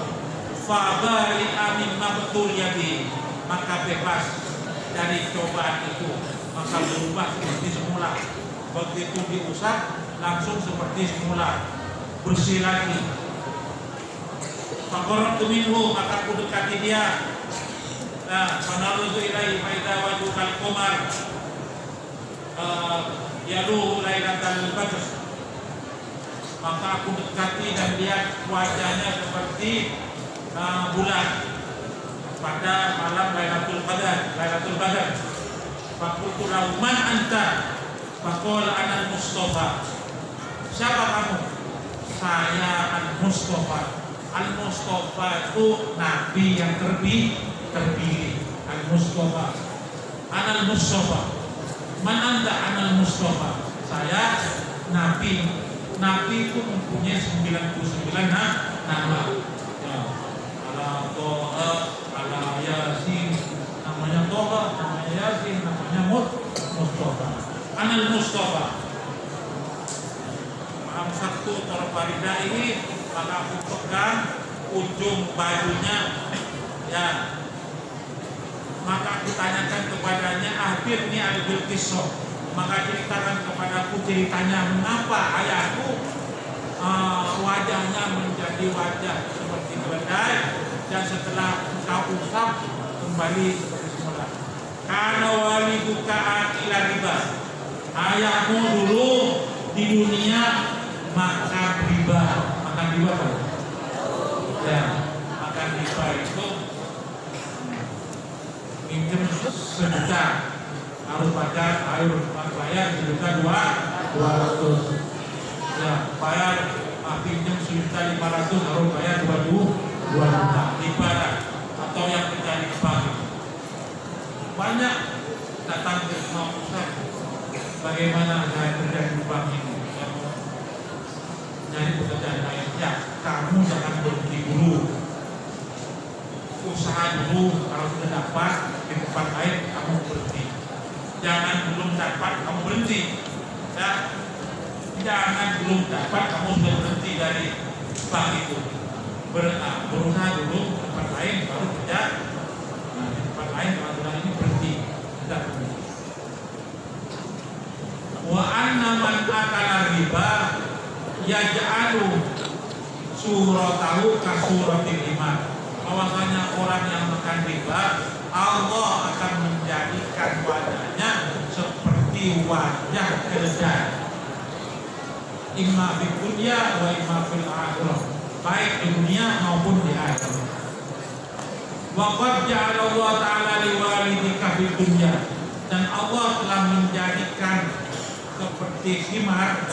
fabari amin mabtul yadi, maka bebas dari cobaan itu, maka berubah seperti semula. Begitu diusap langsung seperti semula, bersih lagi. Faqarrabtu minhu, maka aku dekati dia. Nah, fanarudhu ilaihi fa idza wajhu kal qamar yaluhu lailatal badr. Maka aku dekati dan lihat wajahnya seperti bulan pada malam Lailatul Badar. Faqultu lahu man anta? Faqala ana al-Mustafa. Siapa kamu? Saya al-Mustafa. Al-Mustafa itu nabi yang terpilih. Al-Mustafa. Ana al-Mustafa. Man anta? Ana al-Mustafa. Saya nabi. Nabi itu mempunyai 99 nama. Ya. Ala Toha, ala Yasin, namanya Toha, namanya Yasin, namanya Mustafa. Anal Mustafa. Amsaktu torfarida ini, maka aku pegang ujung bajunya. Ya. Maka aku tanyakan kepadanya, akhirnya al-Bilqisah. Maka ceritakan kepadaku ceritanya mengapa ayahku wajahnya menjadi wajah seperti keledai dan setelah engkau usap kembali seperti semula. Karena waliduka akila riba. Ayahmu dulu di dunia makan riba. Makan riba apa? Ya, makan riba itu minjem sejuta. Harus bayar sejuta 200. Ya, bayar pinjam 1.500 harus bayar 2 juta. Ibarat atau yang terjadi kembali. Banyak datang ke rumah Ustaz. Bagaimana saya kerja di bank ini? Jadi pekerjaan lain. Ya, kamu jangan berhenti dulu. Usaha dulu, kalau sudah dapat di tempat lain kamu berhenti. Jangan belum dapat kamu berhenti. Ya. Jangan belum dapat kamu sudah berhenti dari bank itu. Berusaha dulu tempat lain baru kerja. Nah, di tempat lain kalau ini berhenti. Tidak berhenti. Wa anna man akala riba yaj'alu suratahu ka suratil iman. Bahwasanya orang yang makan riba, Allah akan menjadikan wajahnya seperti wajah keledai. Imma fid dunya wa imma fil akhirah. Baik di dunia maupun di akhirat. Wa qad ja'ala Allah ta'ala liwalidika fid dunya. Dan Allah telah menjadikan seperti himar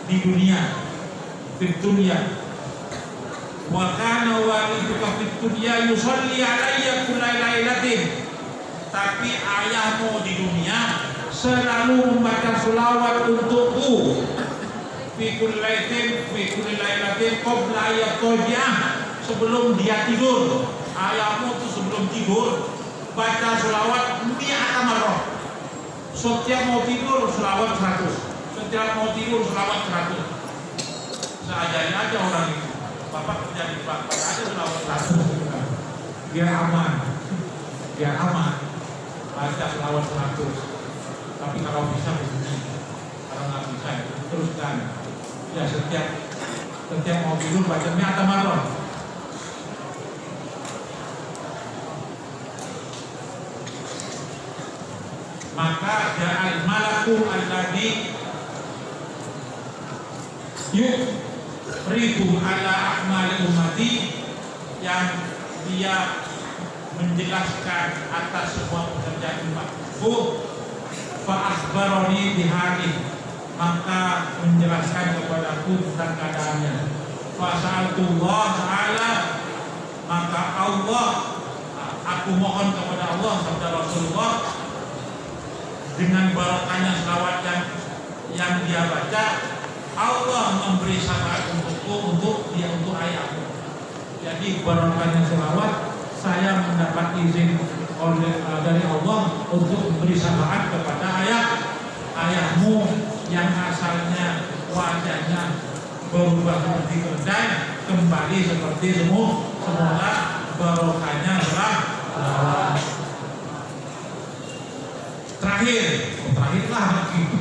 di dunia. Fid dunya. Wa kana waliduka fid dunya yusalli alayya kulla lailatin. Tapi ayahmu di dunia selalu membaca selawat untukku. Fi kulli lailatin qabla ayatiha, sebelum dia tidur. Ayahmu itu sebelum tidur baca selawat 100 marrah. Setiap mau tidur selawat 100. Setiap mau tidur selawat 100. Seadanya aja orang itu. Bapak kerja di bank, aja selawat 100. Biar aman. Baca selawat 100. Tapi kalau bisa begini, kalau nggak bisa teruskan. Ya setiap mau tidur baca 100 marrah. Maka ja'al malaku alladhi yuridu ala a'mali ummati, yang dia menjelaskan atas semua pekerjaan umatku. Fa akhbarani bihadih, maka menjelaskan kepadaku tentang keadaannya. Fa sa'altullah ta'ala, maka aku mohon kepada Allah sabda Rasulullah, dengan barakahnya selawat yang dia baca, Allah memberi syafaat untukku, untuk ayahku. Jadi barakahnya selawat, saya mendapat izin dari Allah untuk memberi syafaat kepada ayahmu yang asalnya wajahnya berubah seperti keledai, kembali seperti semula, barokahnya selawat. Terakhirlah begitu.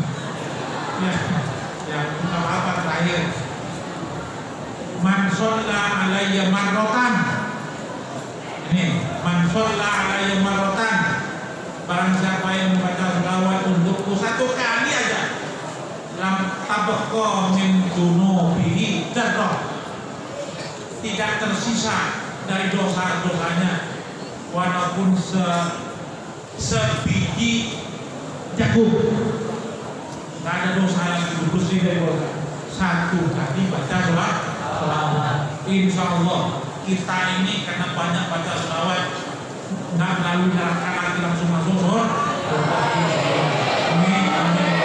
Ya, bukan apa terakhir. Man shalla alayya marrotan. Ini man shalla alayya marrotan. Barang siapa yang membaca selawat untukku satu kali aja, lam tabaqqa min dunubihi dzarrah, tidak tersisa dari dosa-dosanya walaupun sebiji jagung. Tidak ada dosa yang lebih bersih dari dosa. Satu kali baca selawat. Insya Allah kita ini karena banyak baca selawat nggak melalui neraka lagi langsung masuk surga. Amin amin.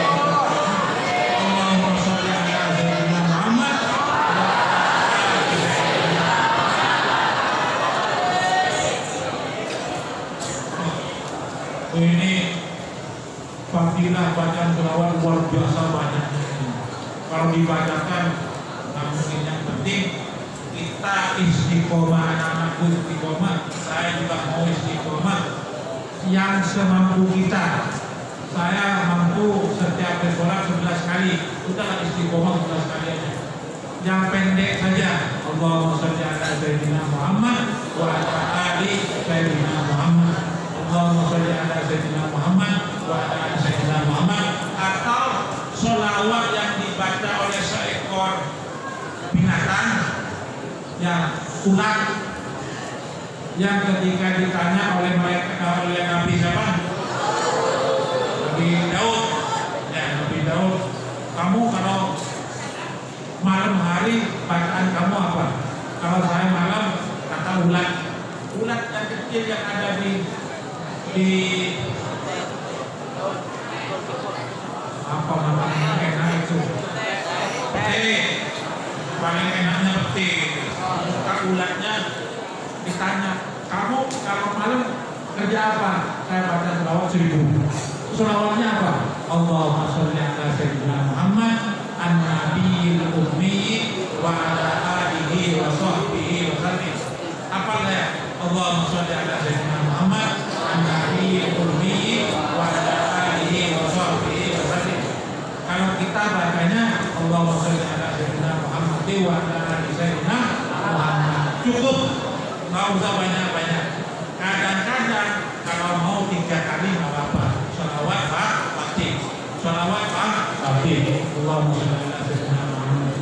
Allahumma sholli ala sayyidina Muhammad. Ini fadilah bacaan selawat luar biasa banyaknya. Kalau dibacakan, nggak mungkin. Yang penting kita istiqomah, anak-anakku istiqomah, saya juga mau istiqomah. Yang semampu kita, saya mampu setiap sholat 11 kali, udahlah istiqomah 11 kali aja. Yang pendek saja, Allahumma sholli ala sayyidina Muhammad wa ala ali sayyidina Muhammad. Allahumma sholli ala sayyidina Muhammad wa ala ali sayyidina Muhammad. Atau sholawat yang dibaca oleh seekor binatang yang ular, yang ketika ditanya oleh Nabi siapa? Nabi Daud. Ya, Nabi Daud, kamu kalau malam hari bacaan kamu apa? Kalau saya malam, kata ulat yang kecil yang ada di apa namanya enak itu? Petik. Paling enaknya petik. Maka ulatnya ditanya, kamu kalau malam kerja apa? Saya baca selawat 1000. Selawatnya apa? Allahumma sholli ala sayyidina Muhammad an-nabiyil ummi wa ala alihi wa sahbihi wa sallim. Apa ya? Allahumma sholli ala sayyidina Muhammad an-nabiyil ummi wa ala alihi wa sahbihi wa sallim. Kalau kita bacanya Allahumma sholli ala sayyidina Muhammad wa ala alihi sayyidina Muhammad, cukup, nggak usah banyak-banyak. Kadang-kadang kalau mau 3 kali nggak apa-apa. Sholawat Fatih, sholawat Fatih. Allahumma sholli ala sayyidina Muhammad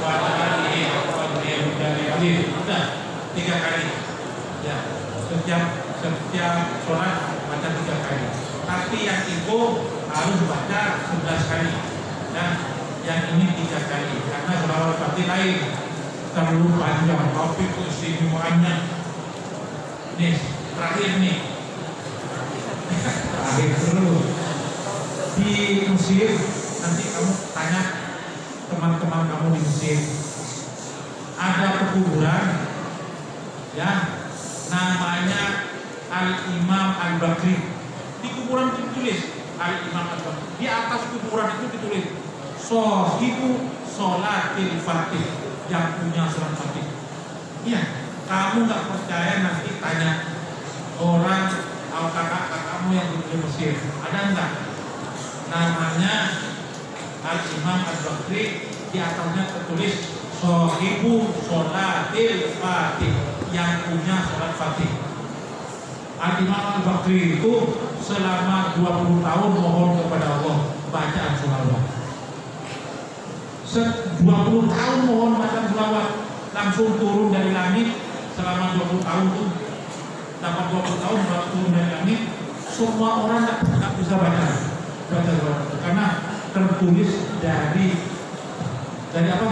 wa ala alihi wa sahbihi. Udah 3 kali. Ya, setiap sholat baca 3 kali. Tapi yang itu harus baca 11 kali. Ya, yang ini 3 kali. Karena sholawat Fatih lain terlalu panjang, tapi keistimewaannya. Nih, terakhir nih. Terakhir terus. Di Mesir, nanti kamu tanya teman-teman kamu di Mesir. Ada pekuburan, ya, namanya Al-Imam Al-Bakri. Di kuburan itu ditulis Al-Imam Al-Bakri. Di atas kuburan itu ditulis Sohibu Sholatil Fatih, yang punya sholat Fatih. Iya, kamu nggak percaya nanti tanya orang atau kakak-kakakmu yang di Mesir, ada enggak? Namanya Al-Imam Al-Bakri, di atasnya tertulis Sohibu Sholatil Fatih, yang punya sholat Fatih. Al-Imam Al-Bakri itu selama 20 tahun mohon kepada Allah bacaan sholawat. 20 tahun mohon bacaan sholawat, langsung turun dari langit. Selama 20 tahun itu dapat 20 tahun turun dari langit. Semua orang tidak bisa baca sholawat karena tertulis dari apa?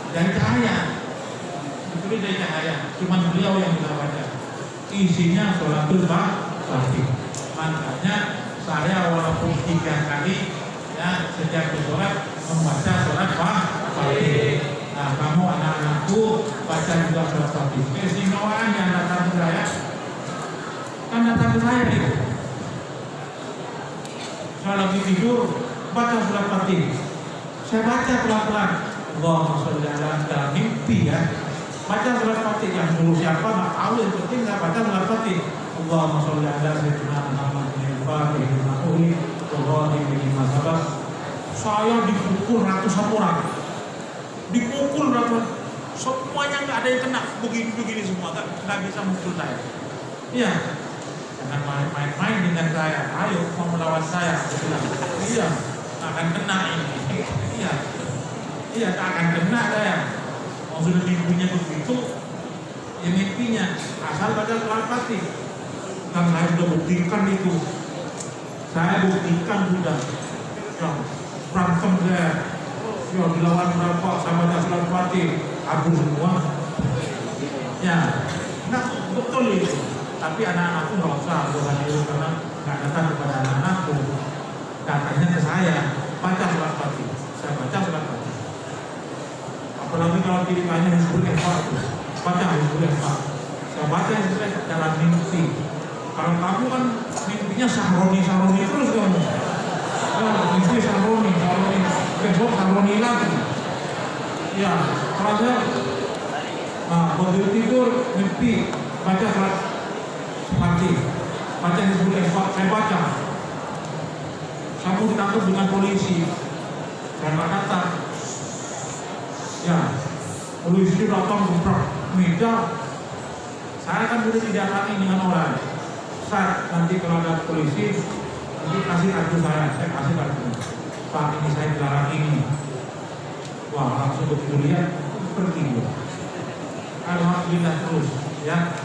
Dari cahaya. Ditulis dari cahaya. Cuma beliau yang bisa baca. Isinya sholatul Fatih. Makanya saya walaupun 3 kali ya setiap sholat membaca sholat Fatih. Nah, kamu anak-anakku baca juga sholat Fatih. Keistimewaan yang datang ke saya, kan datang ke saya itu. Saya lagi tidur baca sholat Fatih. Saya baca pelan-pelan. Allahumma sholli ala dalam mimpi ya. Baca sholat Fatih, yang dulu siapa nggak tahu, yang penting nggak baca sholat Fatih. Allahumma sholli ala sayyidina Muhammad al-Fatihah ma'uhi wa sabab. Saya dipukul ratusan orang, dipukul ratusan, semuanya nggak ada yang kena, begini semua, nggak bisa mukul saya. Iya, jangan main-main dengan saya. Ayo mau melawan saya, aku bilang. Iya, akan kena ini. Iya, akan kena saya. Mau sudah mimpinya begitu, ya mimpinya asal baca Al-Fatihah. Dan saya sudah buktikan itu. Saya buktikan sudah. Ya, berantem saya. Ya, dilawan berapa? Saya baca Al-Fatihah. Aku semua. Ya, nah betul itu. Tapi anak-anakku nggak usah bukan itu karena nggak datang kepada anak-anakku. Datangnya ke saya. Baca Al-Fatihah. Saya baca Al-Fatihah. Apalagi kalau ditanya Hizbul Ikhwan, baca Hizbul Ikhwan. Saya baca Hizbul Ikhwan dalam mimpi. Kalau kamu kan mimpinya sahroni terus kamu. Ya, mimpi sahroni, besok sahroni lagi. Ya, kalau saya, begitu tidur mimpi baca surat Fatihah, baca Hizbul Ikhwan, saya baca. Kamu ditangkap dengan polisi, saya nggak datang. Ya, polisi datang gebrak meja. Saya kan sudah tidak lagi dengan orang. Saat nanti kalau ada polisi, nanti kasih kartu saya kasih kartu. Pak, ini saya dilarang ini. Wah, langsung begitu lihat, pergi. Alhamdulillah terus, ya.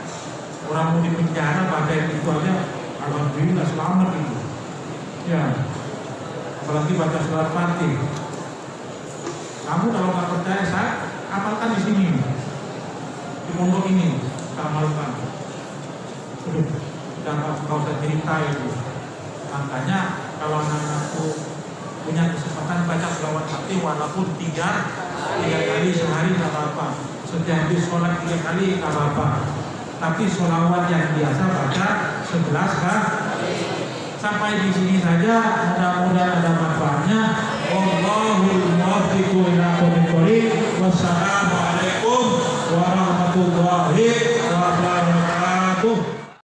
Orang mau di penjara baca itu aja, alhamdulillah selamat itu. Ya, apalagi baca surat Fatihah. Kamu kalau nggak percaya, saya amalkan di sini, di pondok ini, kita amalkan. Dan kau usah cerita itu. Makanya kalau anak-anakku punya kesempatan baca selawat Fatihah walaupun tiga kali sehari nggak apa-apa. Setiap habis sholat 3 kali nggak apa-apa. Tapi sholawat yang biasa baca 11 kan. Sampai di sini saja, mudah-mudahan ada manfaatnya. Wallahul muwaffiq ila aqwamit thoriq. Wassalamu